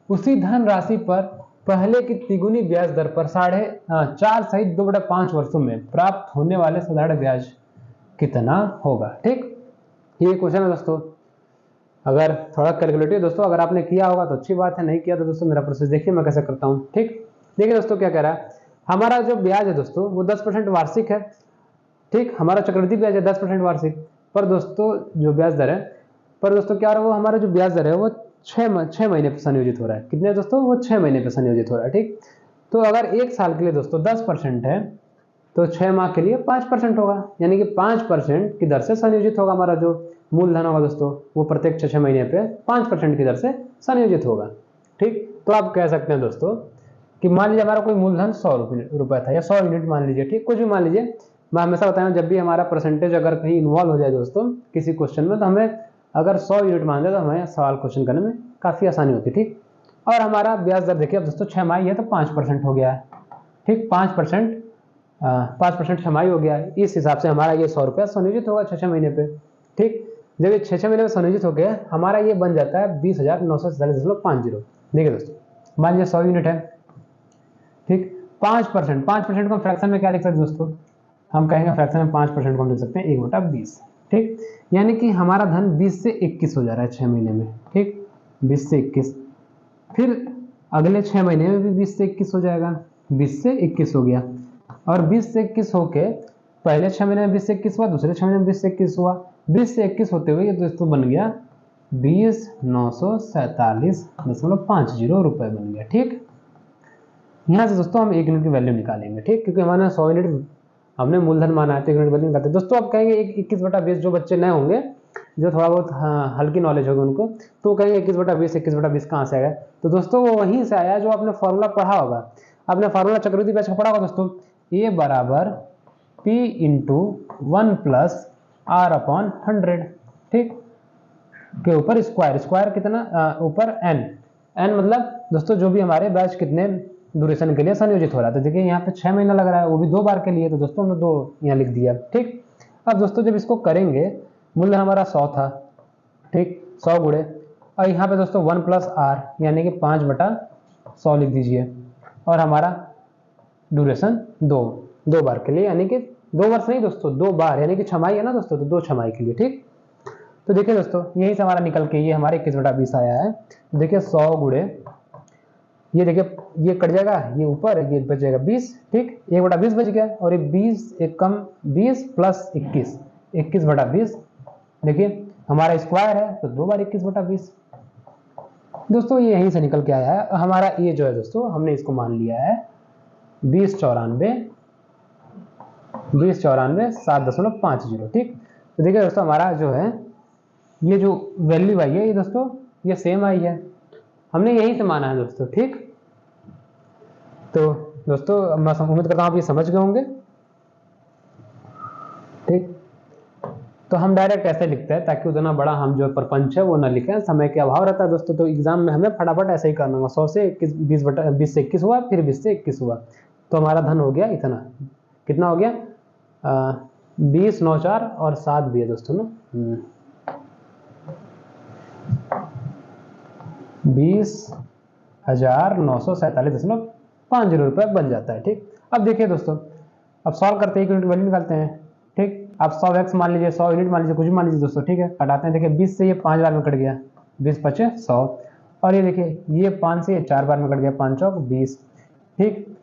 उसी धन राशि पर पहले की तिगुनी ब्याज दर पर 4.5 सहित 2/5 वर्षों में प्राप्त होने वाले साधारण ब्याज कितना होगा। ठीक, ये क्वेश्चन है दोस्तों। अगर थोड़ा कैलकुलेटिव दोस्तों अगर आपने किया होगा तो अच्छी बात है, नहीं किया तो दोस्तों मेरा प्रोसेस देखिए मैं कैसे करता हूँ। ठीक, देखिए दोस्तों क्या कह रहा है, हमारा जो ब्याज है दोस्तों वो 10% वार्षिक है। ठीक, हमारा चक्रवृद्धि ब्याज है 10% वार्षिक, पर दोस्तों जो ब्याज दर है, पर दोस्तों क्या वो हमारा जो ब्याज दर है वो 6 महीने पर संयोजित हो रहा है। कितने दोस्तों, वो 6 महीने पर संयोजित हो रहा है। ठीक, तो अगर एक साल के लिए दोस्तों 10% है तो 6 माह के लिए 5% होगा, यानी कि 5% की दर से संयोजित होगा हमारा जो मूलधन होगा दोस्तों, वो प्रत्येक 6 महीने पे 5% की दर से संयोजित होगा। ठीक, तो आप कह सकते हैं दोस्तों कि मान लीजिए हमारा कोई मूलधन 100 रुपए था या 100 यूनिट मान लीजिए। ठीक, कुछ भी मान लीजिए। मैं हमेशा बताया जब भी हमारा परसेंटेज अगर कहीं इन्वॉल्व हो जाए दोस्तों किसी क्वेश्चन में, तो हमें अगर 100 यूनिट मान दे तो हमें सवाल क्वेश्चन करने में काफी आसानी होती है। ठीक, और हमारा ब्याज दर देखिए अब दोस्तों 6 माही है तो 5% हो गया है। ठीक, 5% 6 माही हो गया है, इस हिसाब से हमारा ये 100 रुपया संयोजित होगा 6 महीने पे। ठीक, जब ये 6 महीने में संयोजित हो गया हमारा ये बन जाता है 20,947.50। देखिए दोस्तों मान लीजिए 100 यूनिट है। ठीक, 5% को फ्रैक्शन में क्या लिख सकते हैं दोस्तों, हम कहेंगे फ्रैक्शन में 5% को हम लिख सकते हैं 1/20। ठीक, यानी कि हमारा धन 20 से 21 हो जा रहा है 6 महीने में। ठीक, 20 से 21, फिर अगले 6 महीने में भी 20 से 21 हो जाएगा, 20 से 21 हो गया, और 20 से 21 होके पहले 6 महीने में 20 से 21 हुआ, दूसरे 6 महीने में 20 से 21 हुआ, 20 से 21 होते हुए ये दोस्तों बन गया 20,947.50 रुपए बन गया। ठीक, यहाँ से दोस्तों हम 1 यूनिट की वैल्यू निकालेंगे। ठीक, क्योंकि हमारे 100 यूनिट हमने मूलधन माना है तो 1 यूनिट वैल्यू निकालते हैं। दोस्तों आप कहेंगे 21/20, जो बच्चे नए होंगे जो थोड़ा बहुत हल्की नॉलेज होगी उनको, तो कहेंगे 21/20 कहाँ से आया। तो दोस्तों वो वहीं से आया जो आपने फॉर्मूला पढ़ा होगा। आपने फॉर्मूला चक्रवृद्धि ब्याज का पढ़ा होगा दोस्तों, ए बराबर P × 1 + R/100। ठीक, के ऊपर स्क्वायर कितना, ऊपर n मतलब दोस्तों जो भी हमारे बैच कितने ड्यूरेशन के लिए संयोजित हो रहा है। तो देखिए यहाँ पे 6 महीना लग रहा है, वो भी 2 बार के लिए, तो दोस्तों हमने 2 यहाँ लिख दिया। ठीक, अब दोस्तों जब इसको करेंगे मूल्य हमारा 100 था। ठीक, 100 गुणे, और यहाँ पे दोस्तों 1 + R यानी कि 5/100 लिख दीजिए। और हमारा ड्यूरेशन 2 बार के लिए, यानी कि 2 वर्ष नहीं दोस्तों, 2 बार, यानी कि छमाही है ना दोस्तों, तो 2 छमाही के लिए। ठीक, तो देखिए दोस्तों यही से हमारा निकल के ये हमारे 21/20 आया है। देखिए 100 गुणे, ये देखिए ये कट जाएगा, ये ऊपर, ये बच जाएगा 20। ठीक, 1/20 बच गया, और ये 20 एक कम 20 प्लस 21, 21/20। देखिए हमारा स्क्वायर है तो 2 बार 21/20 दोस्तों, ये यहीं से निकल के आया है। हमारा ये जो है दोस्तों, हमने इसको मान लिया है 2094 7.50। ठीक, तो देखिए दोस्तों हमारा जो है ये जो वैल्यू आई है ये दोस्तों ये सेम आई है, हमने यहीं से माना है दोस्तों। ठीक, तो दोस्तों मैं उम्मीद करता हूँ आप ये समझ गए होंगे। ठीक, तो हम डायरेक्ट ऐसे लिखते हैं ताकि उतना बड़ा हम जो प्रपंच है वो ना लिखें, समय के अभाव रहता है दोस्तों। तो एग्जाम में हमें फटाफट ऐसे ही करना होगा। 100 से 20 से 21 हुआ, फिर 20 से 21 हुआ, तो हमारा धन हो गया इतना। कितना हो गया? 20, 9, 4 और 7 भी है दोस्तों ना। 20,947.50 रुपये बन जाता है। ठीक, अब देखिए दोस्तों, अब सॉल्व करते हैं, यूनिट वैल्यू निकालते हैं। ठीक, आप 100x मान लीजिए, 100 यूनिट मान लीजिए, कुछ भी मान लीजिए दोस्तों। ठीक है, कटाते हैं। देखिए 20 से ये 5 बार में कट गया, 20 5 100, और ये देखिए ये 5 से ये 4 बार में कट गया, 5 चौक 20। ठीक,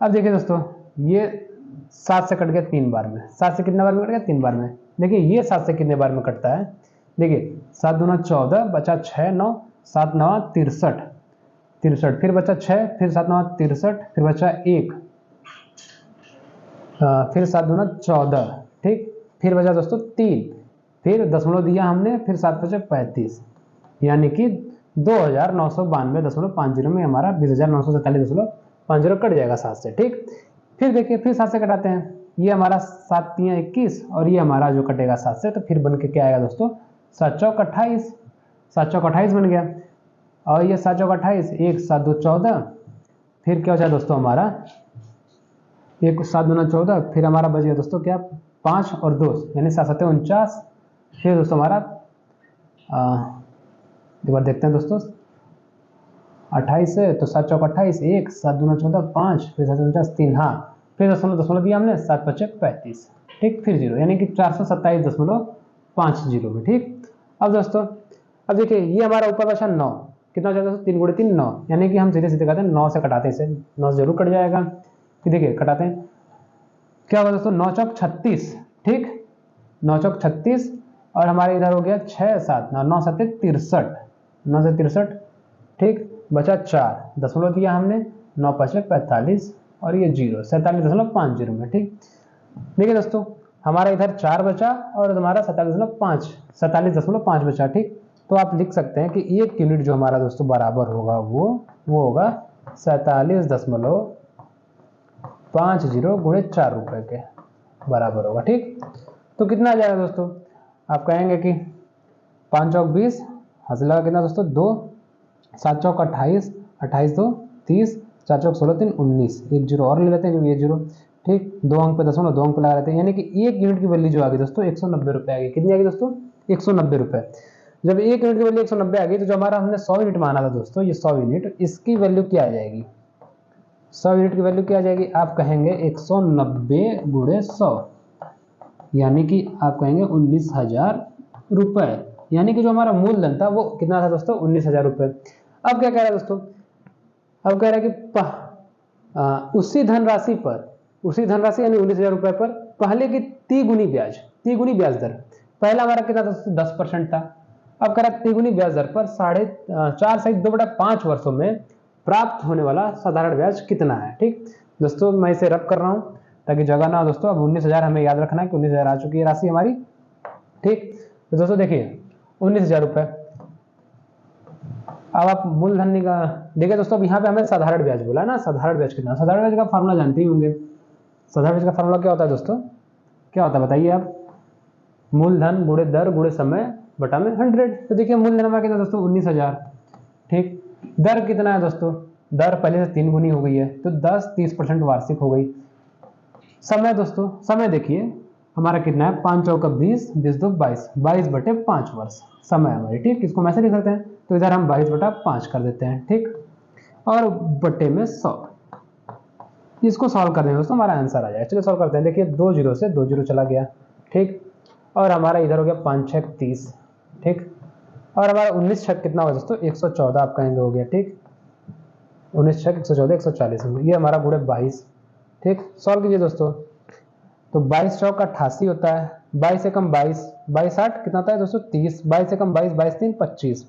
अब देखिए दोस्तों ये 7 से कट गया 3 बार में। 7 से कितने बार में कट गया? 3 बार में। देखिए ये 7 से कितने बार में कटता है? देखिए 7 दूना 14, बचा 6 9, 7 9 63, फिर बचा 6, फिर 7 9 63, फिर बचा 1, फिर 7 दूना 14। ठीक, फिर बचा दोस्तों 3, फिर दशमलव दिया हमने, फिर 7 बचे 35, यानी कि 2992.50 में हमारा 20,947.50 कट जाएगा 7 से। ठीक, फिर देखिए फिर 7 से कटाते हैं, ये हमारा 7 3 21, और ये हमारा जो कटेगा 7 से, तो फिर बन के क्या आएगा दोस्तों? 7 चौक 28, 7 चौक 28 बन गया, और ये 7 चौक 28, 1 7 2 14, फिर क्या हो जाए दोस्तों हमारा 1 7 दूना 14, फिर हमारा बच गया दोस्तों क्या? 5 और 2, यानी 7 7 49। फिर दोस्तों हमारा एक बार देखते हैं दोस्तों, 28 है तो 7 चौक 28, 1 7 दूना 14, 5, फिर 7 49 3, हाँ, फिर दशमलव दिया हमने, 7 5 35। ठीक, फिर 0, यानी कि 427.50 में। ठीक, अब दोस्तों अब देखिए ये हमारा ऊपर बचा 9, कितना हो जाएगा दोस्तों? 3 गुणे 3 9, यानी कि हम सीधे सीधे कहते हैं 9 से कटाते हैं, इसे 9 से जरूर कट जाएगा। फिर देखिए कटाते हैं, क्या होगा दोस्तों? 9 चौक 36। ठीक, 9 चौक 36, और हमारे इधर हो गया 6 7 9 7 63, 9 से 63। ठीक, बचा 4, दशमलव दिया हमने, 9 5 45, और ये 0 47.50 में। ठीक, देखिए दोस्तों हमारा इधर 4 बचा, और हमारा 47.5 बचा। ठीक, तो आप लिख सकते हैं कि 1 यूनिट जो हमारा दोस्तों बराबर होगा वो होगा 47.50 गुणे 4 रुपए के बराबर होगा। ठीक, तो कितना आ जाएगा दोस्तों? आप कहेंगे कि 5 चौक 20, हासिल लगा कितना दोस्तों? 2, 7 चौक 28, 28 2 30, 4 चौक 16 3 19, एक 0 और ले लेते हैं क्योंकि ये 0। ठीक, 2 अंक पे 2 अंक पे लगा लेते हैं, यानी कि 1 यूनिट की वैल्यू जो आ गई दोस्तों 190 रुपये आ गई। कितनी आ गई दोस्तों? 190 रुपये। जब 1 यूनिट की वैल्यू 190 आ गई, तो जो हमारा हमने 100 यूनिट माना था दोस्तों, ये 100 यूनिट, इसकी वैल्यू क्या आ जाएगी? 100 यूनिट की वैल्यू क्या आ जाएगी? आप कहेंगे 190 गुणे 100, यानी कि आप कहेंगे 19,000 रुपये, यानी कि जो हमारा मूलधन था वो कितना था दोस्तों? 19,000 रुपये। अब क्या कह रहा है दोस्तों? अब कह रहा है कि उसी धनराशि यानी 19,000 रुपये पर पहले की तिगुनी ब्याज दर, पहला हमारा कितना था? 10% था। अब कह रहा है तिगुनी ब्याज दर पर 4.5 से 2/5 वर्षों में प्राप्त होने वाला साधारण ब्याज कितना है। ठीक दोस्तों, मैं इसे रब कर रहा हूं ताकि जगह ना हो दोस्तों। अब 19,000 हमें याद रखना है कि 19,000 आ चुकी है राशि हमारी। ठीक, तो दोस्तों देखिए 19,000 रुपये। अब आप मूलधन देखिए दोस्तों, अब यहाँ पे हमें साधारण ब्याज बोला ना। साधारण ब्याज कितना? साधारण ब्याज का फार्मूला जानते ही होंगे। साधारण ब्याज का फार्मूला क्या होता है दोस्तों? क्या होता है बताइए आप? मूलधन गुणे दर गुणे समय बटा में 100। तो देखिए मूलधन हमारा कितना दोस्तों? 19,000। ठीक, दर कितना है दोस्तों? दर पहले से 3 गुनी हो गई है, तो 10-30% वार्षिक हो गई। समय दोस्तों, समय देखिए हमारा कितना है? 5 चौका 20, 20 2 22, 22/5 वर्ष समय हमारी। ठीक, इसको मैं ऐसे लिख सकते हैं, तो इधर हम 22/5 कर देते हैं। ठीक, और बट्टे में 100। इसको सॉल्व कर देंगे दोस्तों, हमारा आंसर आ जाएगा। चलिए सॉल्व करते हैं। देखिए 2 जीरो से 2 जीरो चला गया, ठीक, और हमारा इधर हो गया 5 6 30, ठीक, और हमारा 19 छक कितना होगा दोस्तों, 114 आप कहेंगे हो गया, ठीक, 19 छक 114 140 होगा, ये हमारा गुणे 22, ठीक। सॉल्व कीजिए दोस्तों, तो 22 चौक 88 होता है, 22 से कम 22, 22 8 कितना होता है दोस्तों 30, 22 से कम 22, 22 3 25,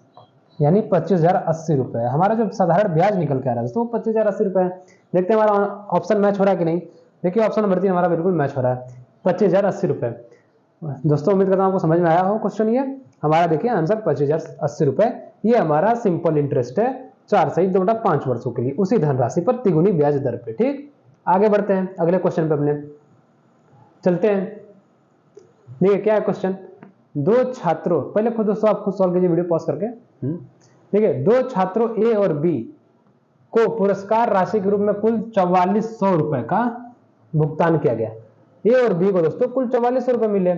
यानी 25,080 रुपए। हमारा जो साधारण ब्याज निकल के आ रहा है दोस्तों वो 25,080 रुपए है। देखते हैं हमारा ऑप्शन मैच हो रहा है कि नहीं। देखिए ऑप्शन नंबर 3 हमारा बिल्कुल मैच हो रहा है, 25,080 रुपए। दोस्तों उम्मीद करता हूँ आपको समझ में आया हो क्वेश्चन। ये हमारा देखिए आंसर 25,080 रुपए, ये हमारा सिंपल इंटरेस्ट है 4 सही 2/5 वर्षों के लिए उसी धनराशि पर तिगुनी ब्याज दर पे, ठीक। आगे बढ़ते हैं अगले क्वेश्चन पे अपने चलते हैं। देखिए क्या है क्वेश्चन, दो छात्रों, पहले खुद दोस्तों आप खुद सॉल्व कीजिए वीडियो पॉज करके। देखिए दो छात्रों ए और बी को पुरस्कार राशि के रूप में कुल 4400 रुपए का भुगतान किया गया। ए और बी को दोस्तों कुल 4400 रुपए मिले।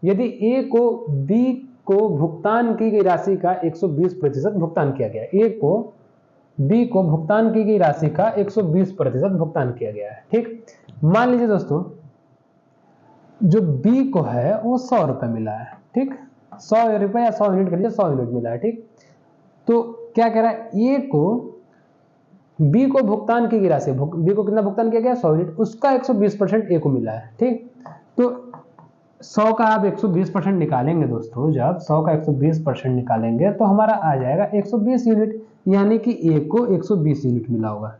यदि ए को बी को भुगतान की गई राशि का 120% भुगतान किया गया, ए को बी को भुगतान की गई राशि का 120% भुगतान किया गया है, ठीक। मान लीजिए दोस्तों जो बी को है वो 100 रुपए मिला है, ठीक, 100 रुपए या 100 यूनिट कर लीजिए, 100 यूनिट मिला है, ठीक। तो क्या कह रहा है, ए को बी को भुगतान की गई राशि, बी को कितना भुगतान किया गया 100 यूनिट, उसका 120% ए को मिला है, ठीक। तो 100 का आप 120% निकालेंगे दोस्तों, जब 100 का 120% निकालेंगे तो हमारा आ जाएगा 120 यूनिट, यानी कि ए को 120 यूनिट मिला होगा,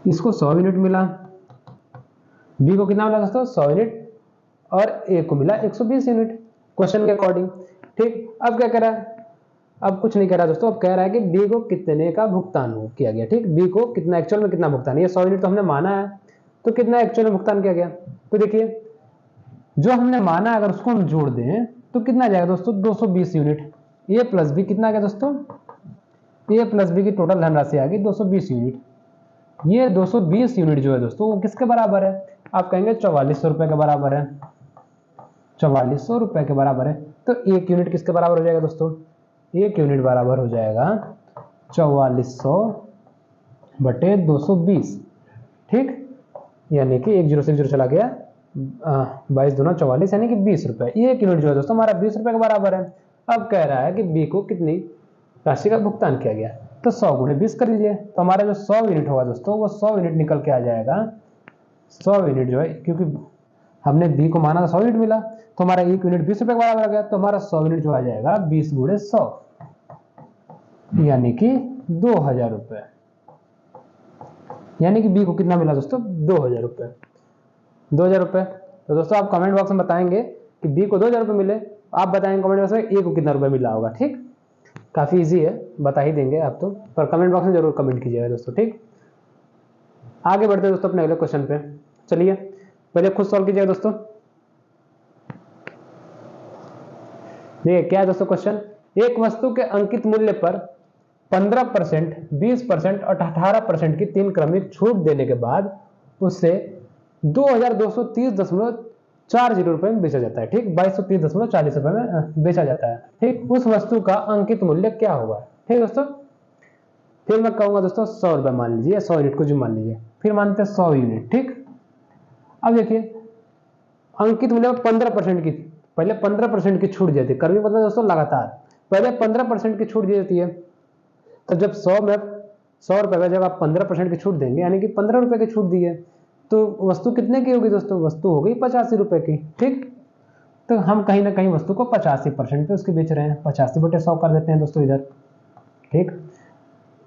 इसको 100 यूनिट मिला, बी को कितना मिला दोस्तों 100 यूनिट, और ए को मिला 120 यूनिट क्वेश्चन के अकॉर्डिंग, ठीक। अब क्या कह रहा है, अब कुछ नहीं कह रहा दोस्तों, अब कह रहा है कि बी को कितने का भुगतान किया गया, ठीक। बी को कितना एक्चुअल में कितना भुगतान, ये 100 यूनिट तो हमने माना है, तो कितना एक्चुअल में भुगतान किया गया। तो देखिए जो हमने माना अगर उसको हम जोड़ दें तो कितना जाएगा दोस्तों 220 यूनिट, ए प्लस बी कितना आ गया दोस्तों, ए प्लस बी की टोटल धनराशि आ गई 220 यूनिट। ये 220 यूनिट जो है दोस्तों वो किसके बराबर है, आप कहेंगे 4400 रुपए के बराबर है, 4400 रुपए के बराबर है। तो एक यूनिट किसके बराबर हो जाएगा दोस्तों, एक यूनिट बराबर हो जाएगा 4400 बटे 220, ठीक, यानी कि 1 जीरो से 1 जीरो चला गया, 22 दूना 44 यानी कि 20 रुपए। एक यूनिट जो है दोस्तों हमारा 20 रुपए के बराबर है। अब कह रहा है कि बी को कितनी राशि का भुगतान किया गया, तो 100 गुणे 20 कर लीजिए, तो हमारा जो 100 यूनिट होगा दोस्तों वो 100 यूनिट निकल के आ जाएगा। 100 यूनिट जो है, क्योंकि हमने बी को माना था 100 यूनिट मिला, तो हमारा एक यूनिट 20 रुपए के बराबर आ गया, तो हमारा 100 यूनिट जो आ जाएगा 20 गुणे 100, यानी कि 2000 रुपए, यानी कि बी को कितना मिला दोस्तों 2000 रुपए, 2000 रुपए। तो दोस्तों आप कमेंट बॉक्स में बताएंगे कि बी को 2000 रुपए मिले, आप बताएंगे कमेंट बॉक्स में ए को कितना रुपए मिला होगा, ठीक। काफी इजी है, बता ही देंगे आप तो, पर कमेंट बॉक्स में जरूर कमेंट कीजिएगा दोस्तों, ठीक। आगे बढ़ते हैं दोस्तों अपने अगले क्वेश्चन पे। चलिए पहले खुद सॉल्व कीजिएगा दोस्तों। देखिए क्या है दोस्तों क्वेश्चन, एक वस्तु के अंकित मूल्य पर 15%, 20% और 18% की 3 क्रमिक छूट देने के बाद उससे 2230.40 रुपए में बेचा जाता है, ठीक, 2230.40 रुपए में बेचा जाता है, ठीक। उस वस्तु का अंकित मूल्य क्या होगा, ठीक दोस्तों। फिर मैं कहूंगा दोस्तों 100 रुपए मान लीजिए, 100 यूनिट को जो मान लीजिए, फिर मानते हैं 100 यूनिट, ठीक। अब देखिए अंकित मूल्य में 15% की, पहले 15% की छूट दी जाती है, कर्मी मतलब दोस्तों लगातार, पहले 15% की छूट दी जाती है, तो जब 100 में 100 रुपए में जब आप 15% की छूट देंगे, यानी कि 15 रुपए की छूट दी है, तो वस्तु कितने की होगी दोस्तों, वस्तु हो गई 85 रुपए की, ठीक। तो हम कहीं ना कहीं वस्तु को 85% पे उसके बेच रहे हैं, 85 बटे 100 कर देते हैं दोस्तों इधर, ठीक।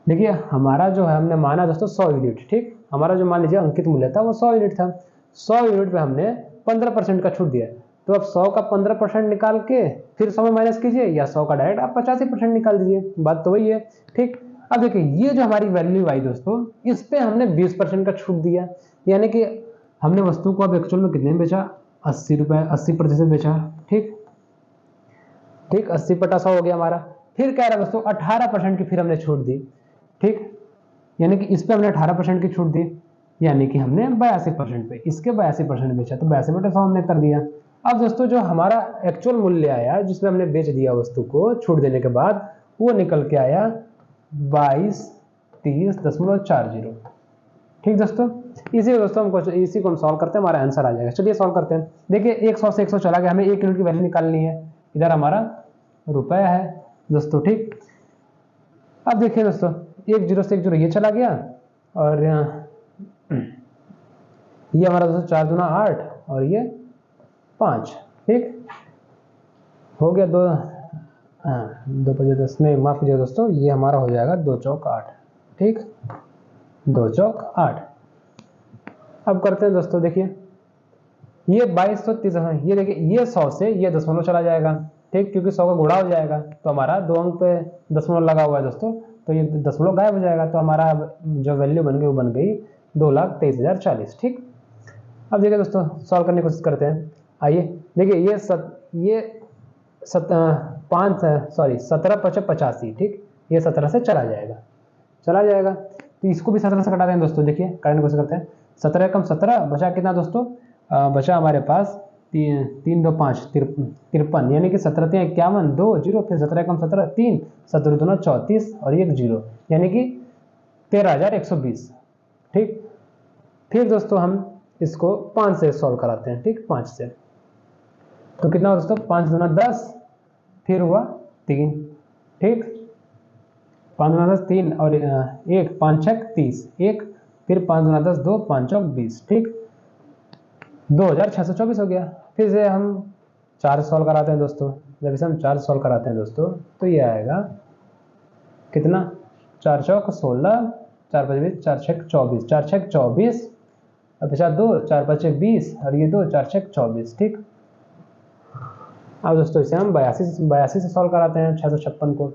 देखिए हमारा जो है हमने माना दोस्तों 100 यूनिट, ठीक, हमारा जो मान लीजिए अंकित मूल्य था वो 100 यूनिट था, 100 यूनिट पे हमने 15% का छूट दिया, तो अब 100 का 15% निकाल के फिर 100 में माइनस कीजिए, या 100 का डायरेक्ट आप 85% निकाल दीजिए, बात तो वही है, ठीक। अब देखिए ये जो हमारी वैल्यू आई दोस्तों, इस पे हमने 20% का छूट दिया, यानी कि हमने वस्तु को अब एक्चुअल में कितने में बेचा, 80 रुपए, 80% बेचा, ठीक, ठीक, 80 बटा 100 हो गया हमारा। फिर कह रहा है दोस्तों 18% की फिर हमने छूट दी, ठीक, यानी कि इस पे हमने 18% की छूट दी, यानी कि हमने 82% पे, इसके 82% बेचा, तो 82 बटे 100 हमने कर दिया। अब दोस्तों जो हमारा एक्चुअल मूल्य आया जिसमें हमने बेच दिया वस्तु को छूट देने के बाद, वो निकल के आया 2230.40, ठीक दोस्तों, इसी को दोस्तों हम सॉल्व करते हैं, हमारा आंसर आ जाएगा। चलिए सॉल्व करते हैं। देखिए 100 से 100 चला गया, हमें 1 यूनिट की वैल्यू निकालनी है। इधर हमारा रुपया है दोस्तों, ठीक। अब देखिए दोस्तों 1 0 से 1 0 ये चला गया, और ये हमारा दोस्तों 4 दूना 8 और ये 5, ठीक हो गया। 2 2 5 10 नहीं, माफ कीजिए दोस्तों, ये हमारा हो जाएगा 2 चौक 8, ठीक 2 चौक 8। अब करते हैं दोस्तों, देखिए ये 2230, ये देखिए ये 100 से ये दशमलव चला जाएगा, ठीक, क्योंकि 100 का गुणा हो जाएगा तो हमारा 2 अंक पे दशमलव लगा हुआ है दोस्तों, तो ये दशमलव गायब हो जाएगा, तो हमारा जो वैल्यू बन गई वो बन गई 2,23,040, ठीक। अब देखिए दोस्तों सॉल्व करने की कोशिश करते हैं। आइए देखिए ये 17 5 85, ठीक, ये 17 से चला जाएगा, तो इसको भी 17 से कटा दें दोस्तों। देखिए करने की कोशिश करते हैं। 17 कम 17 बचा कितना दोस्तों, बचा हमारे पास 3 2 5 53, यानी कि 17 3 51 2 0, फिर 17 कम 17 3, 17 2 34 और 1 0, यानी कि 13,120, ठीक। फिर दोस्तों हम इसको 5 से सॉल्व कराते हैं, ठीक, 5 से तो कितना हो दोस्तों, 5 दूना 10, फिर हुआ 3, ठीक, 5 दूना 10 3 और 1 5 6 30, 1 फिर 5 दूना 10 2 5 चौक 20, ठीक 2,624 हो गया। फिर से हम 4 सॉल्व कराते हैं दोस्तों। जब इसे हम 4 सॉल्व कराते हैं दोस्तों तो ये आएगा कितना, 4 चौक 16, 4 5 20, 4 6 24, 4 6 24, अब बचा 2, 4 5 20 और ये 2, 4 6 24, ठीक। अब दोस्तों इसे हम 82 से सॉल्व कराते हैं 656 को।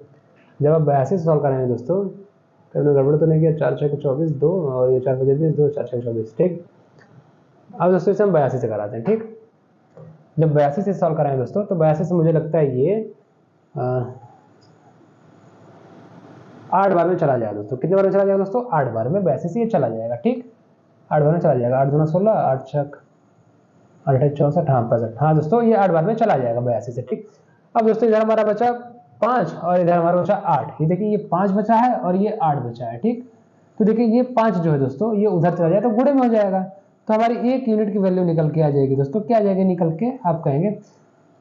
जब आप 82 से सॉल्व करेंगे दोस्तों तो हमने गड़बड़ तो नहीं किया, 4 6 24 2 और ये 4 5 20 2 4 6 24, ठीक। अब दोस्तों इसे हम 82 से कराते हैं, ठीक। जब 82 से सॉल्व कराएंगे दोस्तों तो 82 से मुझे लगता है ये 8 बार में चला जाएगा दोस्तों। कितने बार में चला जाएगा दोस्तों, 8 बार में 82 से ये चला जाएगा, ठीक 8 बार में चला जाएगा। 8 दूना 16, 8 छक 8 64, हाँ 65, हाँ दोस्तों ये 8 बार में चला जाएगा 82 से, ठीक। अब दोस्तों इधर हमारा बचा 5 और इधर हमारा बचा 8, ये देखिए ये 5 बचा है और ये 8 बचा है, ठीक। तो देखिए ये 5 जो है दोस्तों ये उधर चला जाएगा तो गुणे में हो जाएगा, तो हमारी 1 यूनिट की वैल्यू निकल के आ जाएगी दोस्तों। क्या आ जाएगी निकल के, आप कहेंगे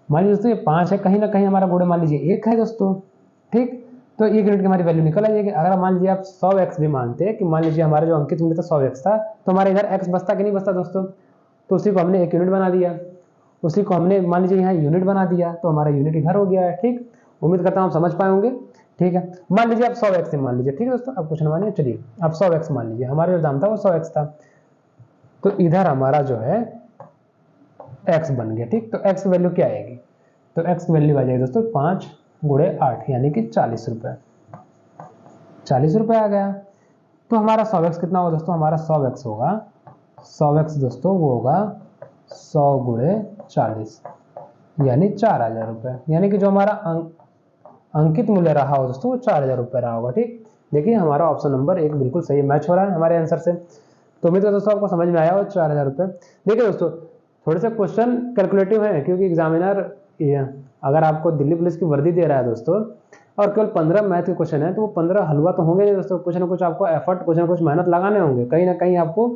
मान लीजिए दोस्तों ये 5 है, कहीं ना कहीं हमारा गुणे मान लीजिए 1 है दोस्तों, ठीक, तो 1 यूनिट की हमारी वैल्यू निकल आ जाएगी। अगर मान लीजिए आप 100x भी मानते हैं कि मान लीजिए हमारा जो अंकित मूल्य था 100x था, तो हमारे इधर x बचता कि नहीं बचता दोस्तों, तो उसी को हमने 1 यूनिट बना दिया, उसी को हमने मान लीजिए यहाँ यूनिट बना दिया, तो हमारा यूनिट इधर हो गया है, ठीक। उम्मीद करता हूँ आप समझ पाए होंगे, ठीक है। मान लीजिए आप 100x से मान लीजिए, ठीक है दोस्तों, अब कुछ न मानिए, चलिए आप 100x मान लीजिए, हमारा जो दाम था वो 100x था, तो इधर हमारा जो है x बन गया, ठीक। तो x की वैल्यू क्या आएगी, तो x की वैल्यू आ जाएगी दोस्तों 5 गुणे 8 यानी कि 40 रुपये, 40 रुपये आ गया। तो हमारा 100x कितना होगा दोस्तों, हमारा 100x होगा 100x दोस्तों वो होगा 100 गुणे 40 यानी 4,000 रुपये, यानी कि जो हमारा अंकित मूल्य रहा हो दोस्तों वो 4,000 रुपये रहा होगा, ठीक। देखिए हमारा ऑप्शन नंबर 1 बिल्कुल सही मैच हो रहा है हमारे आंसर से। तो उम्मीद है दोस्तों आपको समझ में आया हो 4,000 रुपये। देखिए दोस्तों थोड़े से क्वेश्चन कैलकुलेटिव हैं, क्योंकि एग्जामिनर अगर आपको दिल्ली पुलिस की वर्दी दे रहा है दोस्तों और केवल 15 मैथ के क्वेश्चन है, तो वो 15 हलवा तो होंगे नहीं दोस्तों, कुछ ना कुछ आपको एफर्ट, कुछ ना कुछ मेहनत लगाने होंगे, कहीं ना कहीं आपको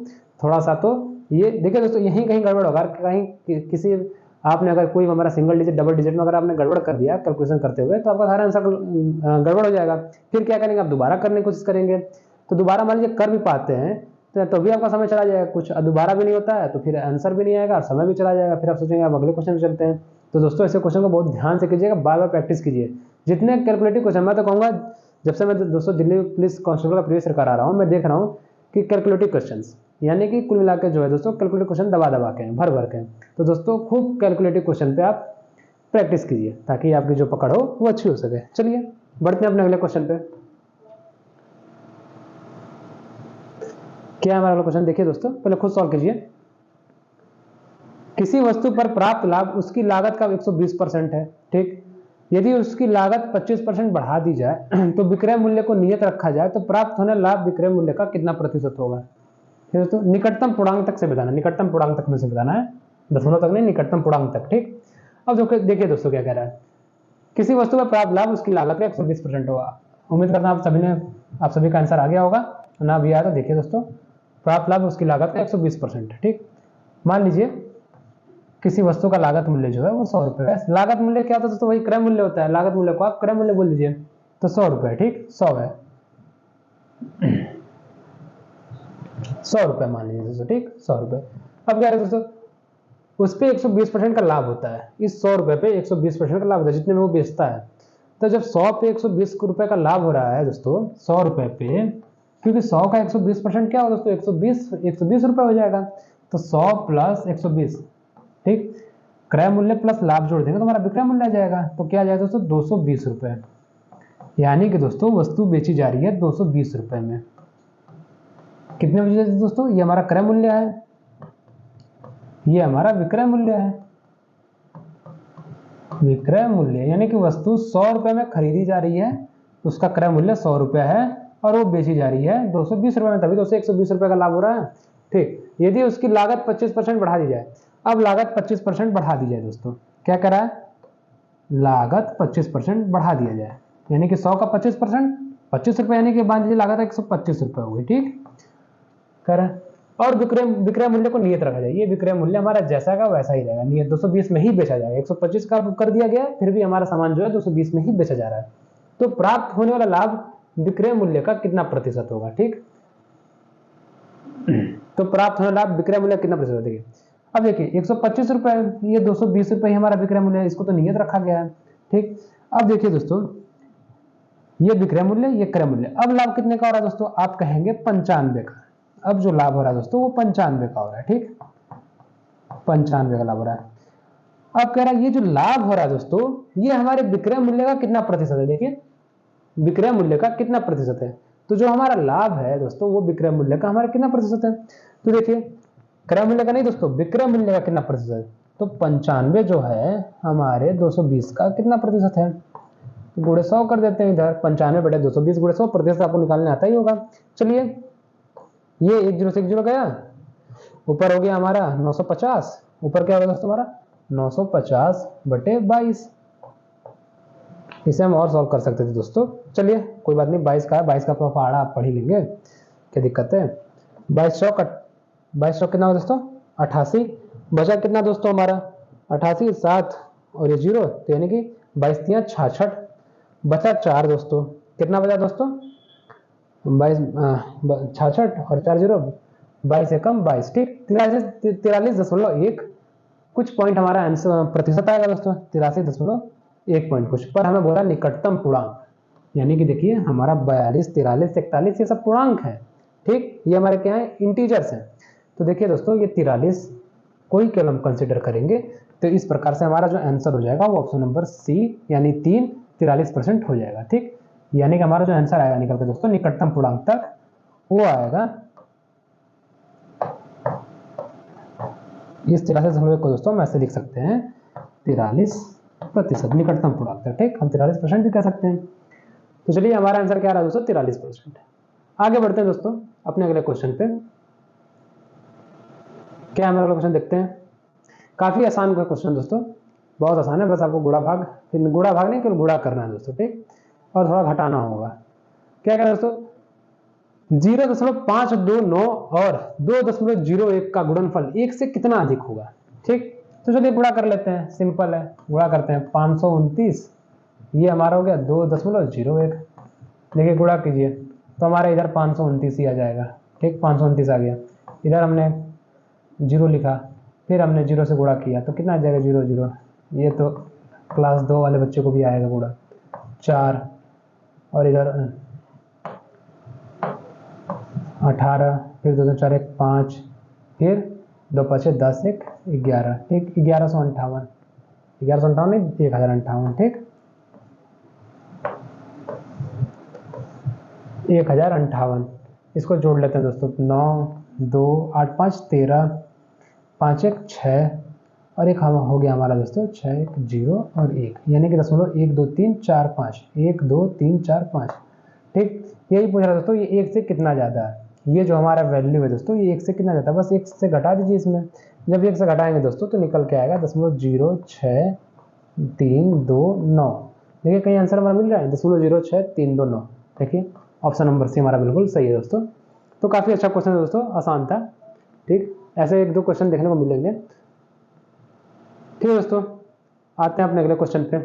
थोड़ा सा। तो ये देखिए दोस्तों यहीं कहीं गड़बड़ होगा, कहीं किसी आपने अगर कोई हमारा सिंगल डिजिट डबल डिजिट में अगर आपने गड़बड़ कर दिया कैलकुलेशन करते हुए, तो आपका सारा आंसर गड़बड़ हो जाएगा। फिर क्या करेंगे आप, दोबारा करने की कोशिश करेंगे, तो दोबारा मान लीजिए कर भी पाते हैं तो भी आपका समय चला जाएगा, कुछ दोबारा भी नहीं होता है तो फिर आंसर भी नहीं आएगा और समय भी चला जाएगा, फिर आप सोचेंगे आप अगले क्वेश्चन में चलते हैं। तो दोस्तों ऐसे क्वेश्चन को बहुत ध्यान से कीजिएगा, बार बार प्रैक्टिस कीजिए। जितने कैलकुलेटिव क्वेश्चन, मैं तो कहूँगा जब से मैं दोस्तों दिल्ली पुलिस कांस्टेबल का प्रीवियस ईयर करा रहा हूँ, मैं देख रहा हूँ कि कैलकुलेटिव क्वेश्चंस यानी कि कुल मिला के जो है दोस्तों कैलकुलेटिव क्वेश्चन दबा दबा के भर भर के। तो दोस्तों खूब कैलकुलेटिव क्वेश्चन पे आप प्रैक्टिस कीजिए ताकि आपकी जो पकड़ हो वो अच्छी हो सके। चलिए बढ़ते हैं अपने अगले क्वेश्चन पे। क्या है हमारा अगला क्वेश्चन, देखिए दोस्तों पहले खुद सॉल्व कीजिए। किसी वस्तु पर प्राप्त लाभ उसकी लागत का 120% है, ठीक। यदि उसकी लागत 25% बढ़ा दी जाए तो विक्रय मूल्य को नियत रखा जाए तो प्राप्त होने लाभ विक्रय मूल्य का कितना प्रतिशत होगा। ठीक दोस्तों, निकटतम पूर्णांक तक से बताना, निकटतम पूर्णांक तक में से बताना है, दशमलव तक नहीं, निकटतम पूर्णांक तक, ठीक। अब देखिए दोस्तों क्या कह रहा है, किसी वस्तु पर प्राप्त लाभ उसकी लागत का 120% होगा। उम्मीद करता हूं आप सभी का आंसर आ गया होगा, ना भी आया तो देखिए दोस्तों प्राप्त लाभ उसकी लागत का 120%। ठीक, मान लीजिए किसी वस्तु का लागत मूल्य जो है वो 100 रुपये है। लागत मूल्य क्या होता है दोस्तों? वही क्रय मूल्य होता है। लागत मूल्य को आप क्रय मूल्य बोल दीजिए, तो 100 रुपये। ठीक, 100 है, 100 रुपये मान लीजिए दोस्तों। ठीक, 100 रुपये। अब क्या है दोस्तों, उस पर 120% का लाभ होता है। इस 100 रुपये पे 120% का लाभ होता है जितने में वो बेचता है। तो जब 100 पे 120 रुपए का लाभ हो रहा है दोस्तों, 100 रुपए पे, क्योंकि 100 का 120% क्या हो दोस्तों? 120 रुपए हो जाएगा। तो 100 प्लस 120, ठीक, क्रय मूल्य प्लस लाभ जोड़ देंगे तो हमारा विक्रय मूल्य आ जाएगा। तो क्या आ जाएगा दोस्तों? 220 रुपए। यानी कि दोस्तों वस्तु बेची जा रही है 220 रुपए में। कितने बेची जाती है दोस्तों? ये हमारा क्रय मूल्य है, ये हमारा विक्रय मूल्य है। विक्रय मूल्य यानी कि वस्तु 100 रुपए में खरीदी जा रही है, उसका क्रय मूल्य 100 रुपए है और वो बेची जा रही है 220 रुपए में, तभी तो उसे 120 रुपए का लाभ हो रहा है। ठीक, यदि उसकी लागत 25% बढ़ा दी जाए, अब लागत 25% बढ़ा दी जाए दोस्तों, क्या कह रहा है? लागत 25% बढ़ा दिया जाए, यानी कि 100 का 25%, 25 रुपए, यानी कि मान लीजिए लागत 125 रुपए हो गई। ठीक, कह रहा है। और विक्रय मूल्य को नियत रखा जाए। ये विक्रय मूल्य हमारा जैसा का वैसा ही रहेगा, नियत 220 में ही बेचा जाएगा। 125 का कर दिया गया, फिर भी हमारा सामान जो है 220 में ही बेचा जा रहा है। तो प्राप्त होने वाला लाभ विक्रय मूल्य का कितना प्रतिशत होगा? ठीक, तो प्राप्त होने वाला लाभ विक्रय मूल्य कितना प्रतिशत? देखिए, अब देखिए 125 रुपए, ये 220 रुपए हमारा विक्रय मूल्य है, इसको तो नियत रखा गया है। ठीक, अब देखिए दोस्तों, ये विक्रय मूल्य, ये क्रय मूल्य। अब लाभ कितने का हो रहा है दोस्तों? आप कहेंगे 95 का। अब जो लाभ हो रहा है दोस्तों वो 95 का हो रहा है। ठीक, 95 का लाभ हो रहा है। अब कह रहा है ये जो लाभ हो रहा है दोस्तों, ये हमारे विक्रय मूल्य का कितना प्रतिशत है? देखिए, विक्रय मूल्य का कितना प्रतिशत है? तो जो हमारा लाभ है दोस्तों वो विक्रय मूल्य का हमारा कितना प्रतिशत है? तो देखिए, क्रय मूल्य का नहीं दोस्तों, विक्रय मूल्य का कितना प्रतिशत है? तो 95 जो है हमारे 220 का कितना प्रतिशत है? तो गुणे 100 कर देते हैं इधर। 95 बटे 220 गुणे 100, प्रतिशत आपको निकालने आता ही होगा। चलिए, ये 1 0 से 1 0 गया, ऊपर हो गया हमारा 950। ऊपर क्या होगा दोस्तों हमारा? 950 बटे 22। इसे हम और सॉल्व कर सकते थे दोस्तों। चलिए कोई बात नहीं, 22 का है, 22 का पहाड़ा आप पढ़ ही लेंगे, क्या दिक्कत है। 22 चौक कितना होगा दोस्तों? 88। बचा कितना दोस्तों हमारा? 88, 7 और ये 0, तो यानी कि 22 तियां 66। बचा 4 दोस्तों। कितना बचा दोस्तों? 66 और 4 0, 22 से कम 22। ठीक, 43.1 कुछ पॉइंट हमारा आंसर प्रतिशत आएगा दोस्तों, 83.1 पॉइंट कुछ। पर हमें बोला निकटतम पूर्णांक, यानी कि देखिए हमारा 42, 43, 41 ये सब पूर्णांक है। ठीक, ये हमारे क्या है? इंटीजर्स हैं। तो देखिए दोस्तों, ये 43 को ही केवल हम कंसिडर करेंगे। तो इस प्रकार से हमारा जो आंसर हो जाएगा वो ऑप्शन नंबर सी, यानी 3 43% हो जाएगा। ठीक, यानी कि हमारा जो आंसर आएगा निकल के दोस्तों निकटतम पूर्णांक तक, वो आएगा इस 43 को दोस्तों हम ऐसे लिख सकते हैं 43% निकटतम पूर्णांक तक। ठीक, हम 43% भी कह सकते हैं। तो चलिए हमारा आंसर क्या रहा दोस्तों? 43%। आगे बढ़ते हैं दोस्तों अपने अगले क्वेश्चन पे। क्या हमारा अगला क्वेश्चन देखते हैं। काफी आसान क्वेश्चन दोस्तों, बहुत आसान है, बस आपको गुणा भाग नहीं केवल गुणा करना है दोस्तों। ठीक, और थोड़ा घटाना होगा। क्या करें दोस्तों? 0.529 और 2.01 का गुणनफल 1 से कितना अधिक होगा? ठीक, तो चलिए गुणा कर लेते हैं, सिंपल है, गुणा करते हैं। 529 ये हमारा हो गया 2.01। देखिए गुणा कीजिए तो हमारा इधर 529 ही आ जाएगा। ठीक, 529 आ गया। इधर हमने 0 लिखा, फिर हमने 0 से गुणा किया तो कितना आ जाएगा? 0 0, ये तो क्लास 2 वाले बच्चे को भी आएगा गुणा। 4 और इधर 18, फिर 2 4 1 5, फिर 2 5 10 1 11। ठीक, 1158 नहीं 1058। ठीक, 1058 इसको जोड़ लेते हैं दोस्तों। 9 2 8 5 13, 5 1 6 और एक हम हो गया हमारा दोस्तों 6 1 0 और 1, यानी कि 1 2 3 4 5, 1 2 3 4 5। ठीक, यही पूछ रहा दोस्तों, ये 1 से कितना ज़्यादा है? ये जो हमारा वैल्यू है दोस्तों, ये 1 से कितना ज़्यादा है? बस 1 से घटा दीजिए इसमें। जब 1 से घटाएंगे दोस्तों तो निकल के आएगा 0.0639। देखिए कहीं आंसर हमारा मिल रहा है 0.0639। देखिए ऑप्शन नंबर सी हमारा बिल्कुल सही है दोस्तों। तो काफ़ी अच्छा क्वेश्चन है दोस्तों, आसान था। ठीक, ऐसे 1-2 क्वेश्चन देखने को मिलेंगे। ठीक है दोस्तों, आते हैं अपने अगले क्वेश्चन पे।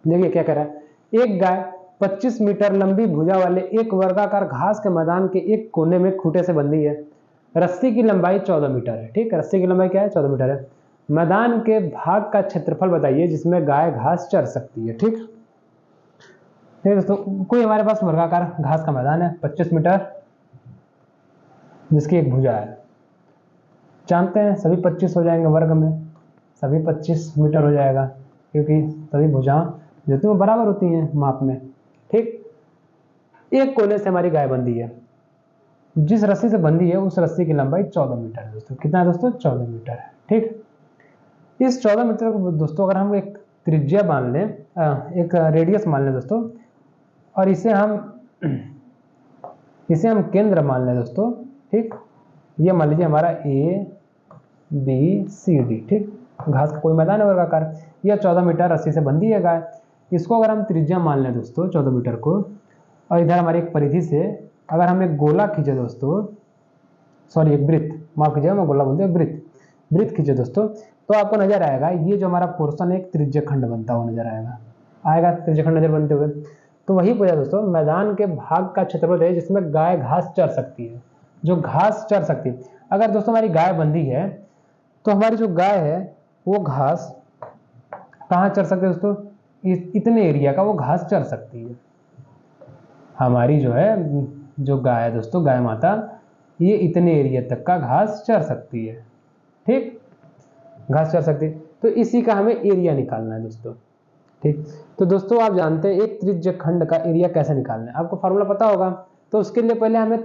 देखिए क्या कह रहा है, एक गाय 25 मीटर लंबी भुजा वाले एक वर्गाकार घास के मैदान के एक कोने में खूंटे से बंधी है। रस्सी की लंबाई 14 मीटर है। ठीक, रस्सी की लंबाई क्या है, 14 मीटर है। मैदान के भाग का क्षेत्रफल बताइए जिसमें गाय घास चर सकती है। ठीक है दोस्तों, कोई हमारे पास वर्गाकार घास का मैदान है 25 मीटर, जिसकी एक भुजा है। जानते हैं सभी 25 हो जाएंगे वर्ग में, सभी 25 मीटर हो जाएगा, क्योंकि सभी भुजाएं जो होती हैं वो बराबर होती हैं माप में। ठीक, एक कोने से हमारी गाय बंधी है, जिस रस्सी से बंधी है उस रस्सी की लंबाई 14 मीटर है दोस्तों। कितना है दोस्तों, 14 मीटर है। ठीक, इस 14 मीटर को दोस्तों अगर हम एक त्रिज्या मान लें, एक रेडियस मान लें दोस्तों, और इसे हम केंद्र मान लें दोस्तों। ठीक, ये मान लीजिए हमारा ABCD। ठीक, घास का कोई मैदान है वर्गाकार, यह 14 मीटर रस्सी से बंधी है गाय। इसको अगर हम त्रिज्या मान लें दोस्तों 14 मीटर को, और इधर हमारी एक परिधि से अगर हम एक गोला खींचे दोस्तों, सॉरी एक वृत्त, माफ कीजिएगा मैं गोला बोलते हैं, वृत्त खींचे दोस्तों, तो आपको नजर आएगा ये जो हमारा पोर्शन है एक त्रिज्य खंड बनता हुआ नजर आएगा त्रिज्य खंड नजर बनते हुए। तो वही पूछा दोस्तों, मैदान के भाग का क्षेत्रफल है जिसमें गाय घास चर सकती है, जो घास चर सकती है। अगर दोस्तों हमारी गाय बंधी है तो हमारी जो गाय है वो घास कहाँ चर सकती है दोस्तों, इतने एरिया का वो घास चर सकती है। हमारी जो है जो गाय है दोस्तों, गाय माता, ये इतने एरिया तक का घास चर सकती है। ठीक, घास चर सकती है, तो इसी का हमें एरिया निकालना है दोस्तों। ठीक, तो दोस्तों आप जानते हैं एक त्रिज्य खंड का एरिया कैसे निकालना है, आपको फार्मूला पता होगा। तो उसके लिए पहले हमें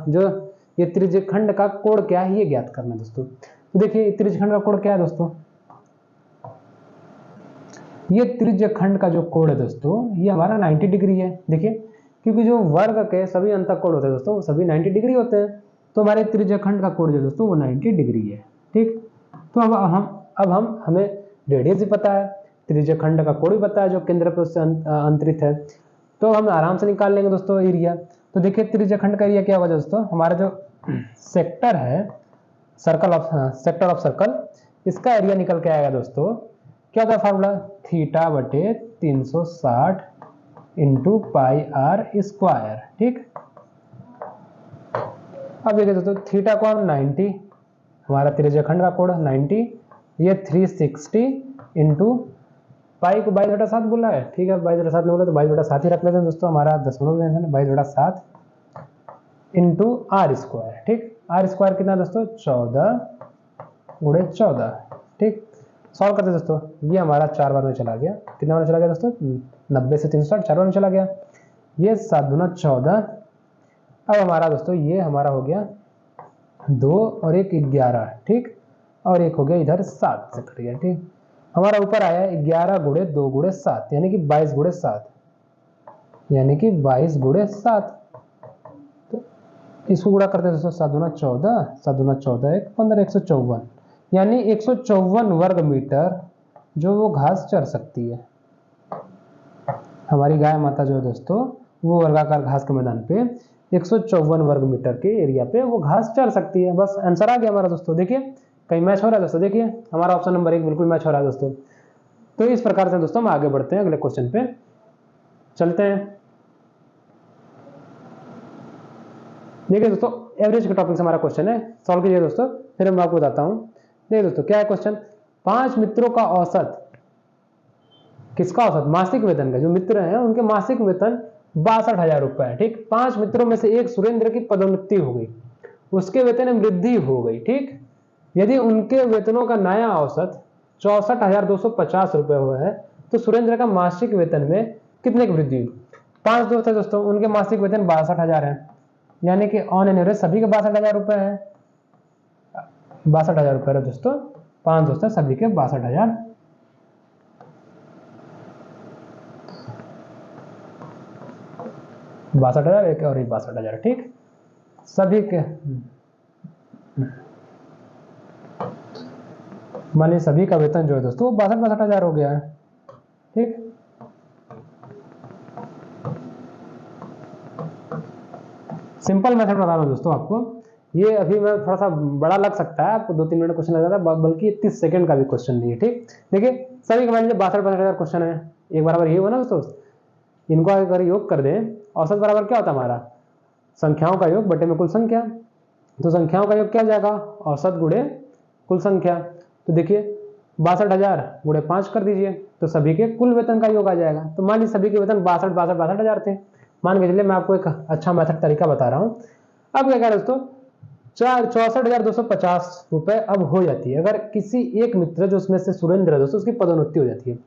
जो ये त्रिज्य खंड का कोण क्या है ये ज्ञात करना है दोस्तों। तो देखिए त्रिज्य खंड का कोण क्या है दोस्तों, ये त्रिज्य खंड का जो कोण है दोस्तों ये हमारा 90 डिग्री है। देखिए, क्योंकि जो वर्ग के सभी अंतःकोण होते हैं दोस्तों वो सभी 90 डिग्री होते हैं, तो हमारे त्रिज्य खंड का कोण जो दोस्तों वो 90 डिग्री है। ठीक, तो अब हमें रेडियस भी पता है, त्रिज्य खंड का कोण भी पता है जो केंद्र पर उससे अंतरित है, तो हम आराम से निकाल लेंगे दोस्तों एरिया। तो देखिए त्रिज्य खंड का एरिया क्या होगा दोस्तों, हमारा जो सेक्टर है, सेक्टर ऑफ सर्कल, इसका एरिया निकल के आएगा दोस्तों। क्या होता है फार्मूला, थीटा बटे 360 इंटू पाई आर स्क्वायर। ठीक, अब देखिए दोस्तों थीटा को हम 90, हमारा त्रिज्य खंड का कोण 90, ये 360 इंटू पाई को 22/7 बोला है। ठीक है, 22/7 नहीं बोला तो 22/7 ही रख लेते हैं दोस्तों, हमारा दशमलव में है 22/7 इंटू आर स्क्वायर। ठीक, आर स्क्वायर कितना दोस्तों, 14 × 14। ठीक, सॉल्व करते दोस्तों, ये हमारा 4 बार में चला गया, कितना बार चला गया दोस्तों, 90 से 360 4 बार में चला गया, ये 7 दूना 14। अब हमारा दोस्तों ये हमारा हो गया 2 और 1 11। ठीक, और एक हो गया इधर 7 से कट गया। ठीक, हमारा ऊपर आया 11 × 2 × 7 यानी कि 22 × 7, यानी कि 22 × 7। तो इसको गुणा करते हैं दोस्तों, 7 दूना 14, 7 दूना 14 1 15, 154, यानी 154 वर्ग मीटर जो वो घास चर सकती है। हमारी गाय माता जो है दोस्तों वो वर्गाकार घास के मैदान पे 154 वर्ग मीटर के एरिया पे वो घास चर सकती है। बस आंसर आ गया हमारा दोस्तों। देखिए कहीं मैच हो रहा है दोस्तों, देखिए हमारा ऑप्शन नंबर 1 बिल्कुल मैच हो रहा है दोस्तों। तो इस प्रकार से दोस्तों हम आगे बढ़ते हैं, अगले क्वेश्चन पे चलते हैं। देखिए दोस्तों एवरेज के टॉपिक से हमारा क्वेश्चन है, सॉल्व कीजिए दोस्तों, फिर मैं आपको बताता हूँ। देखिए दोस्तों क्या है क्वेश्चन, 5 मित्रों का औसत, किसका औसत, मासिक वेतन का, जो मित्र हैं उनके मासिक वेतन 62,000 रुपए है। ठीक, 5 मित्रों में से एक सुरेंद्र की पदोन्नति हो गई, उसके वेतन में वृद्धि हो गई। ठीक, यदि उनके वेतनों का नया औसत 64,250 रुपए हुआ है तो सुरेंद्र का मासिक वेतन में कितने की वृद्धि हुई। 5 दोस्त है दोस्तों, उनके मासिक वेतन 62,000 है, यानी कि ऑन एन एवरेज सभी के 62,000 रुपए है, 62,000 रुपए है दोस्तों। 5 दोस्त है, सभी के 62,000। एक और 62,000। ठीक, सभी के मान लीजिए सभी का वेतन जो है दोस्तों 62,000 हो गया है। ठीक, सिंपल मेथड बता रहा हूँ दोस्तों आपको। ये अभी मैं थोड़ा सा बड़ा लग सकता है आपको, 2-3 मिनट क्वेश्चन लग जाता है, बल्कि 30 सेकंड का भी क्वेश्चन नहीं है। ठीक, देखिए सभी के मान लीजिए 62,000 क्वेश्चन है, एक बराबर ये हुआ ना दोस्तों। इनको अगर योग कर दें, औसत बराबर क्या होता है हमारा, संख्याओं का योग बटे में कुल संख्या। तो संख्याओं का योग क्या हो जाएगा, औसत गुणे कुल संख्या। तो देखिए 62,000 गुणे 5 कर दीजिए, तो सभी के कुल वेतन का योग आ जाएगा। तो मान लीजिए सभी के वेतन 62,000 थे, मान के चलिए। मैं आपको एक अच्छा मेथड तरीका बता रहा हूँ। अब क्या करें दोस्तों, 64,250 रुपए अब हो जाती है अगर किसी एक मित्र जो उसमें से सुरेंद्र है दोस्तों, उसकी पदोन्नति हो जाती है।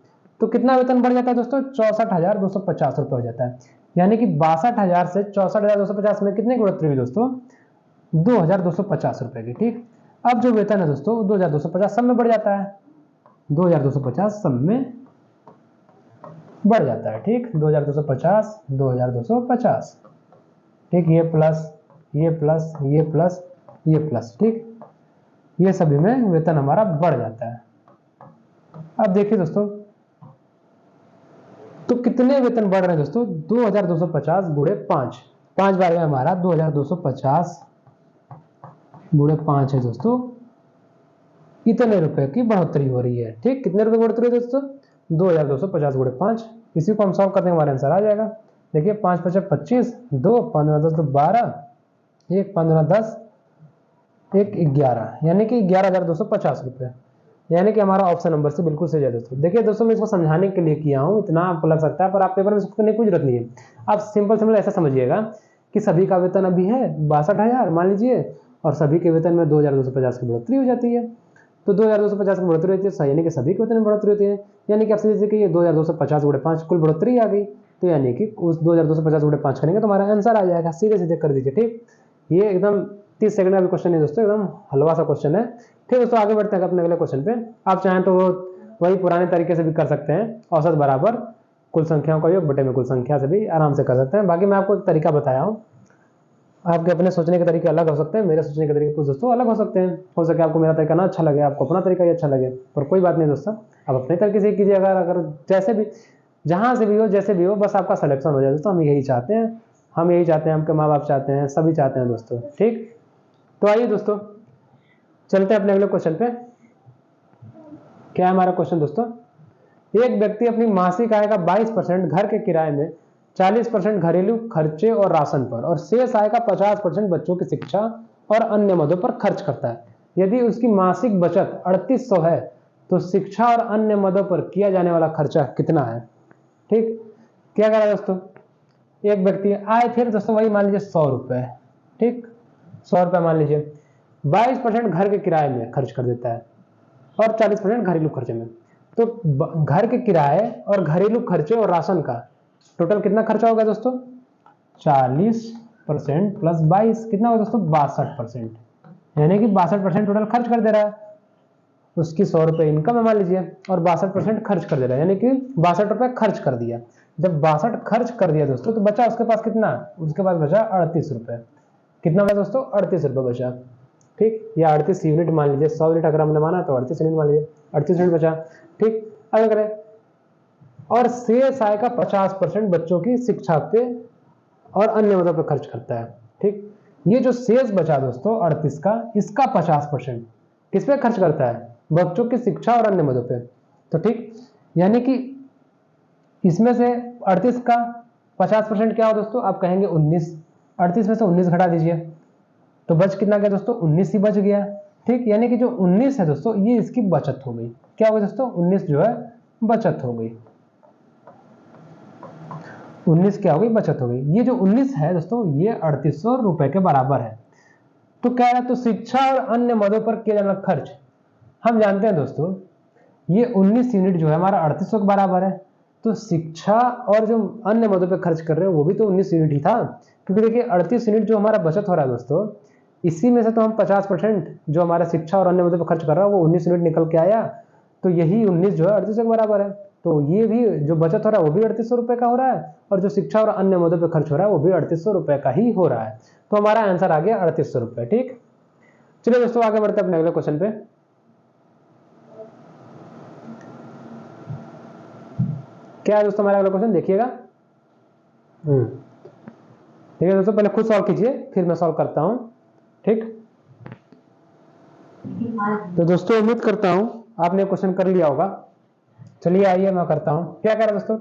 तो कितना वेतन बढ़ जाता है दोस्तों, 64,250 रुपए हो जाता है। यानी कि 62,000 से 64,250 में कितने की बढ़ोतरी हुई दोस्तों, 2,250 रुपए की। ठीक, अब जो वेतन है दोस्तों 2,250 सब में बढ़ जाता है, 2,250 सब में बढ़ जाता है। ठीक, 2,250 2,250। ठीक, ये प्लस ये प्लस ये प्लस ये प्लस। ठीक, ये सभी में वेतन हमारा बढ़ जाता है। अब देखिए दोस्तों, तो कितने वेतन बढ़ रहे हैं दोस्तों, 2,250 गुणे 5, 5 बार में हमारा 2,250 गुणे 5 है दोस्तों, इतने रुपए की बढ़ोतरी हो रही है। ठीक, कितने रुपए की बढ़ोतरी है दोस्तों, 2,250 गुणे 5। इसी को हम सॉल्व करते हैं, हमारा आंसर आ जाएगा। देखिए 5 5 25, 2 15 10 12, 1 15 10, 1 11, यानी कि 11,250 रुपए। यानी कि हमारा ऑप्शन नंबर से बिल्कुल सही है दोस्तों। देखिए दोस्तों, मैं इसको समझाने के लिए किया हूं, इतना आपको लग सकता है, पर आप पेपर में इसको करने की जरूरत नहीं है। आप सिंपल ऐसा समझिएगा कि सभी का वेतन अभी है 62,000 मान लीजिए, और सभी के वेतन में 2,250 की बढ़ोतरी हो जाती है। तो 2,250 की बढ़ोतरी होती है, यानी कि सभी के वेतन में बढ़ोतरी होती है। यानी कि आपसे जैसे कि ये 2,250 गुणे 5 कुल बढ़ोतरी आ गई, तो यानी कि उस 2,250 गुणे 5 करेंगे तो हमारा आंसर आ जाएगा। सीधे सीधे कर दीजिए। ठीक, ये एकदम 30 सेकंड का भी क्वेश्चन है दोस्तों, एकदम हलवा सा क्वेश्चन है। ठीक दोस्तों, आगे बढ़ते हैं अपने अगले क्वेश्चन पे। आप चाहें तो वही पुराने तरीके से भी कर सकते हैं, औसत बराबर कुल संख्याओं का योग बटे में कुल संख्या से भी आराम से कर सकते हैं। बाकी मैं आपको एक तरीका बताया हूँ, आपके अपने सोचने के तरीके अलग हो सकते हैं, मेरे सोचने के तरीके कुछ दोस्तों अलग हो सकते हैं। हो सके आपको मेरा तरीका ना अच्छा लगे, आपको अपना तरीका ही अच्छा लगे, पर कोई बात नहीं दोस्तों, आप अपने तरीके से कीजिए। अगर जैसे भी, जहां से भी हो, जैसे भी हो, बस आपका सिलेक्शन हो जाए दोस्तों, हम यही चाहते हैं। हम यही चाहते हैं, आपके माँ बाप चाहते हैं, सभी चाहते हैं दोस्तों। ठीक, तो आइए दोस्तों चलते हैं अपने अगले क्वेश्चन पे। क्या है हमारा क्वेश्चन दोस्तों, एक व्यक्ति अपनी मासिक आय का 22% घर के किराए में, 40% घरेलू खर्चे और राशन पर, और शेष आय का 50% बच्चों की शिक्षा और अन्य मदों पर खर्च करता है। यदि उसकी मासिक बचत 3800 है, तो शिक्षा और अन्य मदों पर किया जाने वाला खर्चा कितना है। ठीक, क्या करा दोस्तों, एक व्यक्ति आय, फिर दोस्तों वही मान लीजिए 100 रुपए। ठीक, 100 रुपए मान लीजिए, 22% घर के किराए में खर्च कर देता है और 40% घरेलू खर्चे में। तो घर के किराए और घरेलू खर्चे और राशन का टोटल कितना खर्चा होगा दोस्तों, 40% प्लस 22 कितना होगा दोस्तों, 62%। यानी कि 62% टोटल खर्च कर दे रहा है। उसकी 100 रुपए इनकम है मान लीजिए, और 62% खर्च कर दे रहा है, यानी कि 62 रुपए खर्च कर दिया। जब 62 खर्च कर दिया दोस्तों, तो बचा उसके पास कितना, उसके पास बचा 38 रुपए। कितना बचा दोस्तों, 38 रुपए बचा। ठीक, या 38 यूनिट मान लीजिए, 100 यूनिट अगर हमने माना तो 38 यूनिट मान लीजिए, 38 यूनिट बचा। ठीक, अब करें, और शेष आय का 50% बच्चों की शिक्षा पे और अन्य मदों पे खर्च करता है। ठीक, ये जो शेष बचा दोस्तों 38 का, इसका 50% किस पे खर्च करता है, बच्चों की शिक्षा और अन्य मदों पे। तो ठीक, यानी कि इसमें से 38 का 50% क्या हो दोस्तों, आप कहेंगे 19। 38 में से 19 घटा दीजिए, तो बच कितना गया दोस्तों, 19 ही बच गया। ठीक, यानी कि जो 19 है दोस्तों, ये इसकी बचत हो गई। क्या हो गई दोस्तों, 19 जो है बचत हो गई। 19 क्या हो गई, बचत हो गई। ये जो 19 है दोस्तों, ये 3800 रुपए के बराबर है। तो क्या है, तो शिक्षा और अन्य मदों पर किया जाना खर्च, हम जानते हैं दोस्तों, ये 19 यूनिट जो है हमारा 3800 के बराबर है। तो शिक्षा और जो अन्य मदों पे खर्च कर रहे हैं वो भी तो 19 यूनिट ही था, क्योंकि देखिए 38 यूनिट जो हमारा बचत हो रहा है दोस्तों, इसी में से तो हम 50% जो हमारा शिक्षा और अन्य मदों पे खर्च कर रहा है वो 19 यूनिट निकल के आया। तो यही 19 जो है 3800 के बराबर है। तो ये भी जो बचत हो रहा है वो भी 3800 रुपए का हो रहा है, और जो शिक्षा और अन्य मदों पे खर्च हो रहा है वो भी 3800 रुपए का ही हो रहा है। तो हमारा आंसर आ गया 3800 रुपए। ठीक, चलिए दोस्तों आगे बढ़ते हैं अपने अगले क्वेश्चन पे। क्या है दोस्तों हमारा अगला क्वेश्चन, देखिएगा। ठीक है दोस्तों, पहले खुद सॉल्व कीजिए फिर मैं सॉल्व करता हूँ। ठीक, तो दोस्तों उम्मीद करता हूँ आपने क्वेश्चन कर लिया होगा। चलिए आइए मैं करता हूँ। क्या कह रहा है दोस्तों,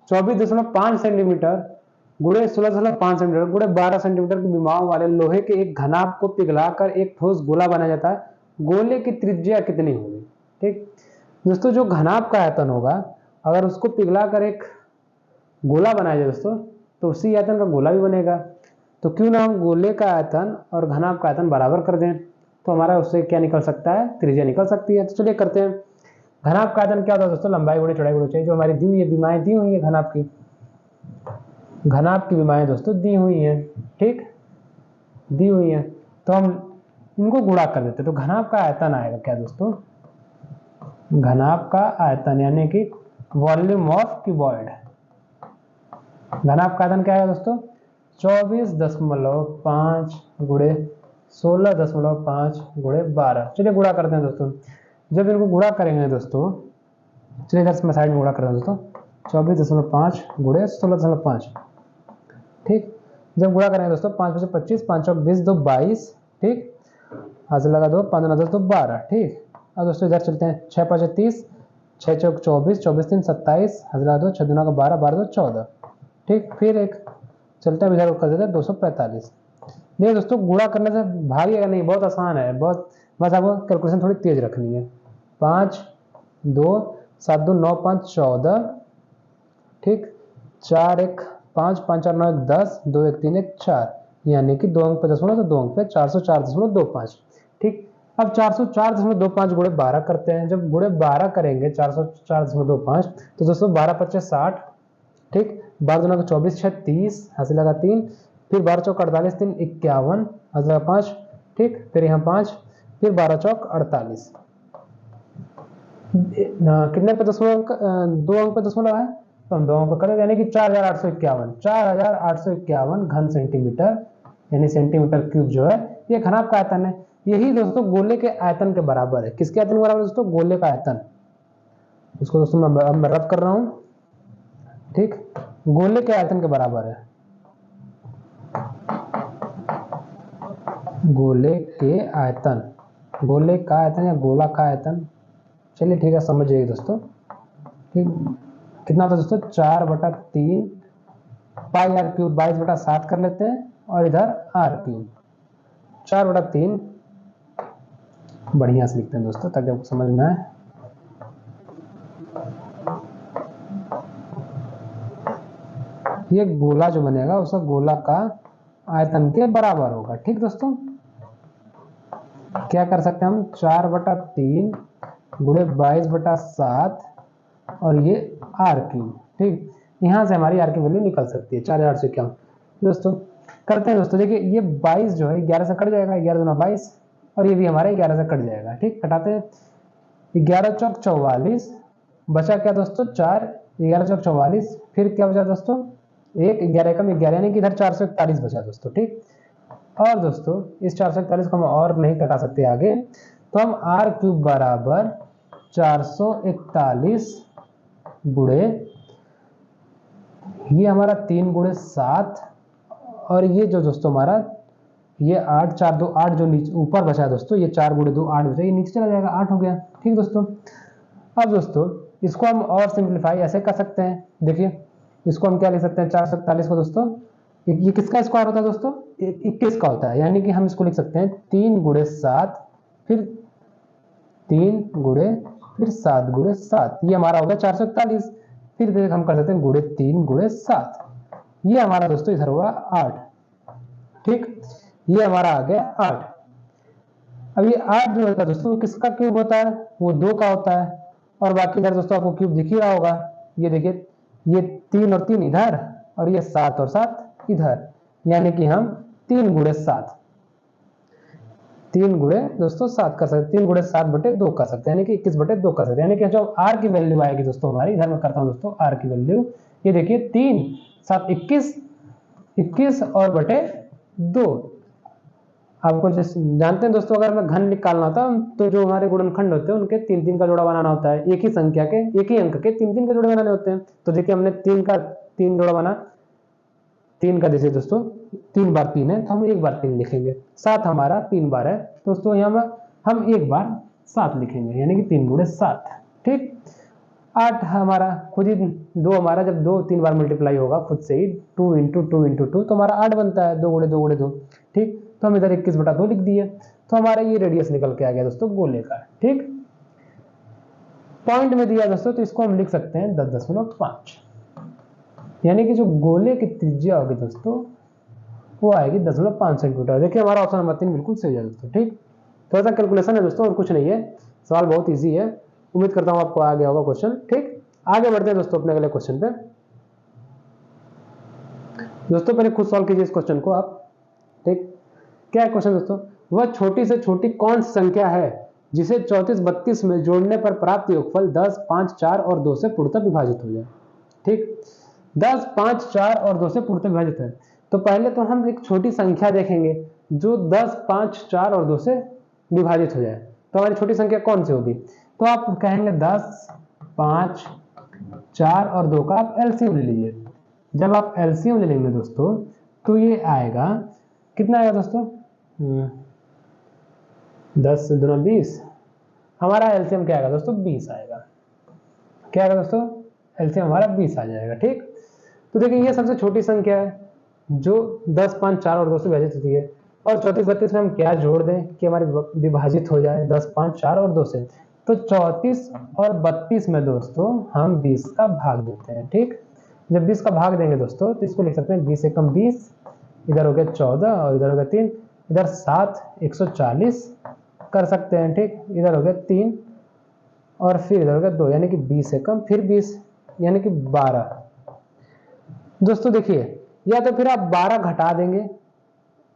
24.5 सेंटीमीटर गुणे 16.5 सेंटीमीटर गुणे 12 सेंटीमीटर की विमाओं वाले लोहे के एक घनाभ को पिघलाकर एक ठोस गोला बनाया जाता है। गोले की त्रिज्या कितनी होगी। ठीक दोस्तों, जो घनाभ का आयतन होगा अगर उसको पिघलाकर एक गोला बनाया जाए दोस्तों, तो उसी आयतन का गोला भी बनेगा। तो क्यों ना हम गोले का आयतन और घनाभ का आयतन बराबर कर दें, तो हमारा उससे क्या निकल सकता है, त्रिज्या निकल सकती है। तो चलिए करते हैं। घनाभ का आयतन क्या होता है दोस्तों, लंबाई गुणे चौड़ाई गुणे ऊंचाई। जो हमारी दी हुई है विमाएं दी हुई है घनाभ की, घनाभ की विमाएं दोस्तों दी हुई हैं। ठीक, दी हुई हैं, तो हम इनको गुणा कर देते, तो घनाभ का आयतन आएगा क्या दोस्तों, घनाभ का आयतन यानी कि वॉल्यूम ऑफ क्यूबॉइड। घनाभ का आयतन क्या है दोस्तों, 24.5 गुणे 16.5 गुणे 12। चलिए गुणा करते हैं दोस्तों। जब इनको गुणा करेंगे दोस्तों, चलिए इधर मैं साइड में गुणा करता हूं दोस्तों, 24.5 गुणे 16.5। ठीक, जब गुणा करेंगे दोस्तों 5 से 25, 5 चौक 20, 2 22। ठीक, हाथ से लगा 2, 5 10 2 12। ठीक, अब दोस्तों इधर चलते हैं, 6 5 30, 6 चौक 24, 24 3 27, हाथ लगा 2, 6 दूना का 12, 12 2 14। ठीक, फिर एक चलते हैं, इधर कर देते हैं 245। नहीं दोस्तों, गुणा करने से भागिएगा नहीं, बहुत आसान है, बहुत बस आपको कैलकुलेशन थोड़ी तेज रखनी है। 5 2 7 2 9 5 14। ठीक, 4 1 5 5 4 9 1 10, 2 1 3 1 4, यानी कि 2 अंक पे दशमलव, तो 2 अंक पे 404.25। ठीक, अब 404.25 गुणे 12 करते हैं। जब गुणे 12 करेंगे 404.25, तो दोस्तों 12 25 60। ठीक, 12 दूना का 24, 6 30, हंसी लगा 3, फिर 12 चौक 48, 3 51, हंसी लगा 5। ठीक, फिर यहाँ 5, फिर 12 चौक 48। कितने पे दशमलव, 2 अंक पे दशमलव है, तो हम 2 अंक करेंगे, यानी कि 4851 घन सेंटीमीटर, यानी सेंटीमीटर क्यूब जो है ये घनाभ का आयतन है। यही दोस्तों गोले के आयतन के बराबर है। किसके आयतन के बराबर दोस्तों, गोले का आयतन। इसको दोस्तों मैं रब कर रहा हूं। ठीक, गोले के आयतन के बराबर है, गोले के आयतन, गोले का आयतन या गोला का आयतन। चलिए ठीक है, समझ जाइए दोस्तों। ठीक, कितना होता है दोस्तों, 4/3 पाई आर क्यूब 22/7 कर लेते हैं, और इधर आर क्यूब 4/3 बढ़िया से लिखते हैं दोस्तों ताकि आपको समझ में आए। ये गोला जो बनेगा उसका गोला का आयतन के बराबर होगा। ठीक दोस्तों, क्या कर सकते हैं हम, 4/3 गुणे 22/7 और ये आर क्यूब। ठीक, यहां से हमारी आर की वैल्यू निकल सकती है 4851। दोस्तों करते हैं दोस्तों, देखिए ये 22 जो है 11 से कट जाएगा, 11 दूना 22, और ये भी हमारे 11 से कट जाएगा। ठीक, कटाते हैं, 11 चौक 44, बचा क्या दोस्तों 4, 11 चौक 44, फिर क्या बचा दोस्तों 1, 11 कम 11, यानी कि इधर 441 बचा दोस्तों। ठीक, और दोस्तों इस 441 को हम और नहीं कटा सकते आगे, तो हम आर क्यूब बराबर 441 गुणे, ये हमारा 3 गुणे 7, और ये जो दोस्तों हमारा ये 8 4 2 8 जो नीचे ऊपर बचा दोस्तों, ये 4 गुणे 2 8 बचा, ये नीचे चला जाएगा, 8 हो गया। ठीक दोस्तों, अब दोस्तों इसको हम और सिंप्लीफाई ऐसे कर सकते हैं। देखिए इसको हम क्या लिख सकते हैं, 441 को दोस्तों, ये किसका स्क्वायर होता है दोस्तों, 21 का होता है, यानी कि हम इसको लिख सकते हैं 3 गुणे 7, फिर 3 गुणे फिर 7 गुणे 7, ये हमारा होगा 441। फिर देख हम कर सकते हैं गुणे 3 गुणे 7, ये हमारा दोस्तों इधर हुआ 8। ठीक, ये हमारा आ गया 8। अब ये 8 जो होता है दोस्तों किसका क्यूब होता है, वो 2 का होता है, और बाकी इधर दोस्तों आपको क्यूब दिख ही रहा होगा। ये देखिए, ये 3 और 3 इधर, और ये 7 और 7 इधर, यानी कि हम 3 गुणे 7, 3 गुणे दोस्तों 7 कर सकते, 3 गुणे 7/2 कर सकते हैं, यानी कि 21/2 कर सकते हैं। यानी कि जो आर की वैल्यू आएगी दोस्तों हमारी, इधर मैं करता हूं दोस्तों आर की वैल्यू, ये देखिए 3 7 21, 21 और बटे 2। आपको जानते हैं दोस्तों, अगर मैं घन निकालना था तो जो हमारे गुणनखंड होते हैं उनके 3-3 का जोड़ा बनाना होता है, एक ही संख्या के एक ही अंक के 3-3 के जोड़े बनाने होते हैं। तो देखिए हमने 3 का 3 जोड़ा बना, 3 का जैसे दोस्तों 3 बार 3 है तो हम 1 बार 3 लिखेंगे। 7 हमारा 3 बार है दोस्तों, यहाँ पर हम 1 बार 7 लिखेंगे, यानी कि 3 गुणे 7। ठीक। 8 हमारा खुद ही 2 हमारा जब 2 3 बार मल्टीप्लाई होगा खुद से ही 2 इंटू 2 इंटू 2 तो हमारा 8 बनता है, 2 गुणे 2 गुणे 2। ठीक। तो हम इधर 21/2 लिख दिए, तो हमारा ये रेडियस निकल के आ गया दोस्तों गोले का। ठीक। पॉइंट में दिया दोस्तों तो इसको हम लिख सकते हैं 10.5, यानी कि जो गोले की त्रिज्या होगी दोस्तों वो आएगी 10.5 सेंटीमीटर। देखिए हमारा ऑप्शन नंबर 3 बिल्कुल सही है दोस्तों। ठीक। थोड़ा सा कैलकुलेशन है दोस्तों और कुछ नहीं है, सवाल बहुत ईजी है। उम्मीद करता हूं आपको आ गया होगा क्वेश्चन। ठीक। आगे बढ़ते हैं दोस्तों अपने अगले क्वेश्चन पे। दोस्तों पहले खुद सॉल्व कीजिए इस क्वेश्चन को आप। ठीक। क्या है क्वेश्चन दोस्तों? वह छोटी से छोटी कौन सी संख्या है जिसे 34-32 में जोड़ने पर प्राप्त योगफल 10, 5, 4 और 2 से पूर्णतः विभाजित हो जाए। ठीक। 10, 5, 4 और 2 से पूर्णतः विभाजित है। तो पहले तो हम एक छोटी संख्या देखेंगे जो 10, 5, 4 और 2 से विभाजित हो जाए। तो हमारी छोटी संख्या कौन सी होगी? तो आप कहेंगे 10, 5, 4 और 2 का आप एलसीएम ले लीजिए। जब आप एलसीएम ले लेंगे दोस्तों तो ये आएगा, कितना आएगा दोस्तों? 10 दूना 20। हमारा एलसीएम क्या आएगा दोस्तों? 20 आएगा। क्या आएगा दोस्तों? एलसीएम हमारा 20 आ जाएगा। ठीक। तो देखिए ये सबसे छोटी संख्या है जो 10, 5, 4 और 2 से विभाजित होती है, और 34-32 में हम क्या जोड़ दें कि हमारी विभाजित हो जाए 10, 5, 4 और 2 से। तो 34 और 32 में दोस्तों हम 20 का भाग देते हैं। ठीक। जब 20 का भाग देंगे दोस्तों तो इसको लिख सकते हैं 20 एकम 20, इधर हो गया 14 और इधर हो गया 3, इधर 7 140 कर सकते हैं। ठीक। इधर हो गया 3 और फिर इधर हो गया 2, यानी कि 20 एकम फिर 20, यानी कि 12। दोस्तों देखिए या तो फिर आप 12 घटा देंगे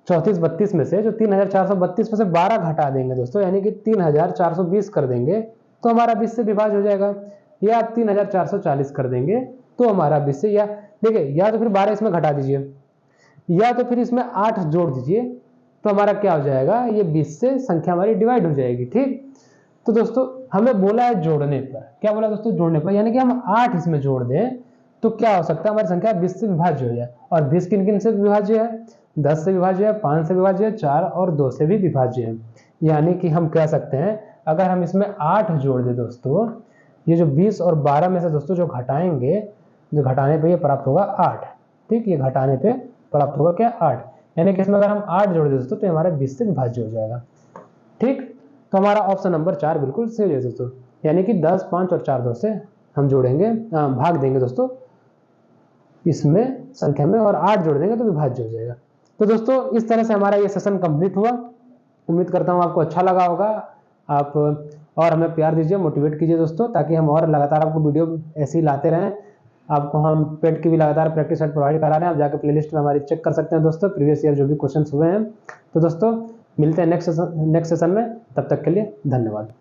34-32 में से, जो 3432 में से 12 घटा देंगे दोस्तों, यानी कि 3420 कर देंगे तो हमारा 20 से विभाज्य हो जाएगा, या आप 3440 कर देंगे तो हमारा 20 से, या देखिए या तो फिर 12 इसमें घटा दीजिए, या तो फिर इसमें 8 जोड़ दीजिए, तो हमारा क्या हो जाएगा, ये 20 से संख्या हमारी डिवाइड हो जाएगी। ठीक। तो दोस्तों हमें बोला है जोड़ने पर, क्या बोला दोस्तों? जोड़ने पर, यानी कि हम 8 इसमें जोड़ दें तो क्या हो सकता है, हमारी संख्या 20 से विभाज्य हो जाए। और 20 किन किन से विभाज्य है? 10 से विभाज्य है, 5 से विभाज्य है, 4 और 2 से भी विभाज्य है। यानी कि हम कह सकते हैं अगर हम इसमें 8 जोड़ दें दोस्तों, ये जो 20 और 12 में से दोस्तों जो घटाएंगे, जो घटाने पे ये प्राप्त होगा 8। ठीक। ये घटाने पे प्राप्त होगा क्या? 8। यानी कि इसमें अगर हम 8 जोड़ दें दोस्तों तो हमारा 20 से विभाज्य हो जाएगा। ठीक। तो हमारा ऑप्शन नंबर 4 बिल्कुल सही है दोस्तों, यानी कि 10, 5 और 4 2 से हम जोड़ेंगे, भाग देंगे दोस्तों इसमें संख्या में, और 8 जोड़ देंगे तो विभाज्य हो जाएगा। तो दोस्तों इस तरह से हमारा ये सेशन कंप्लीट हुआ। उम्मीद करता हूँ आपको अच्छा लगा होगा। आप और हमें प्यार दीजिए, मोटिवेट कीजिए दोस्तों, ताकि हम और लगातार आपको वीडियो ऐसे ही लाते रहें। आपको हम पेट की भी लगातार प्रैक्टिस सेट प्रोवाइड करा रहे हैं, आप जाकर प्लेलिस्ट में हमारी चेक कर सकते हैं दोस्तों, प्रीवियस ईयर जो भी क्वेश्चन हुए हैं। तो दोस्तों मिलते हैं नेक्स्ट सेशन में, तब तक के लिए धन्यवाद।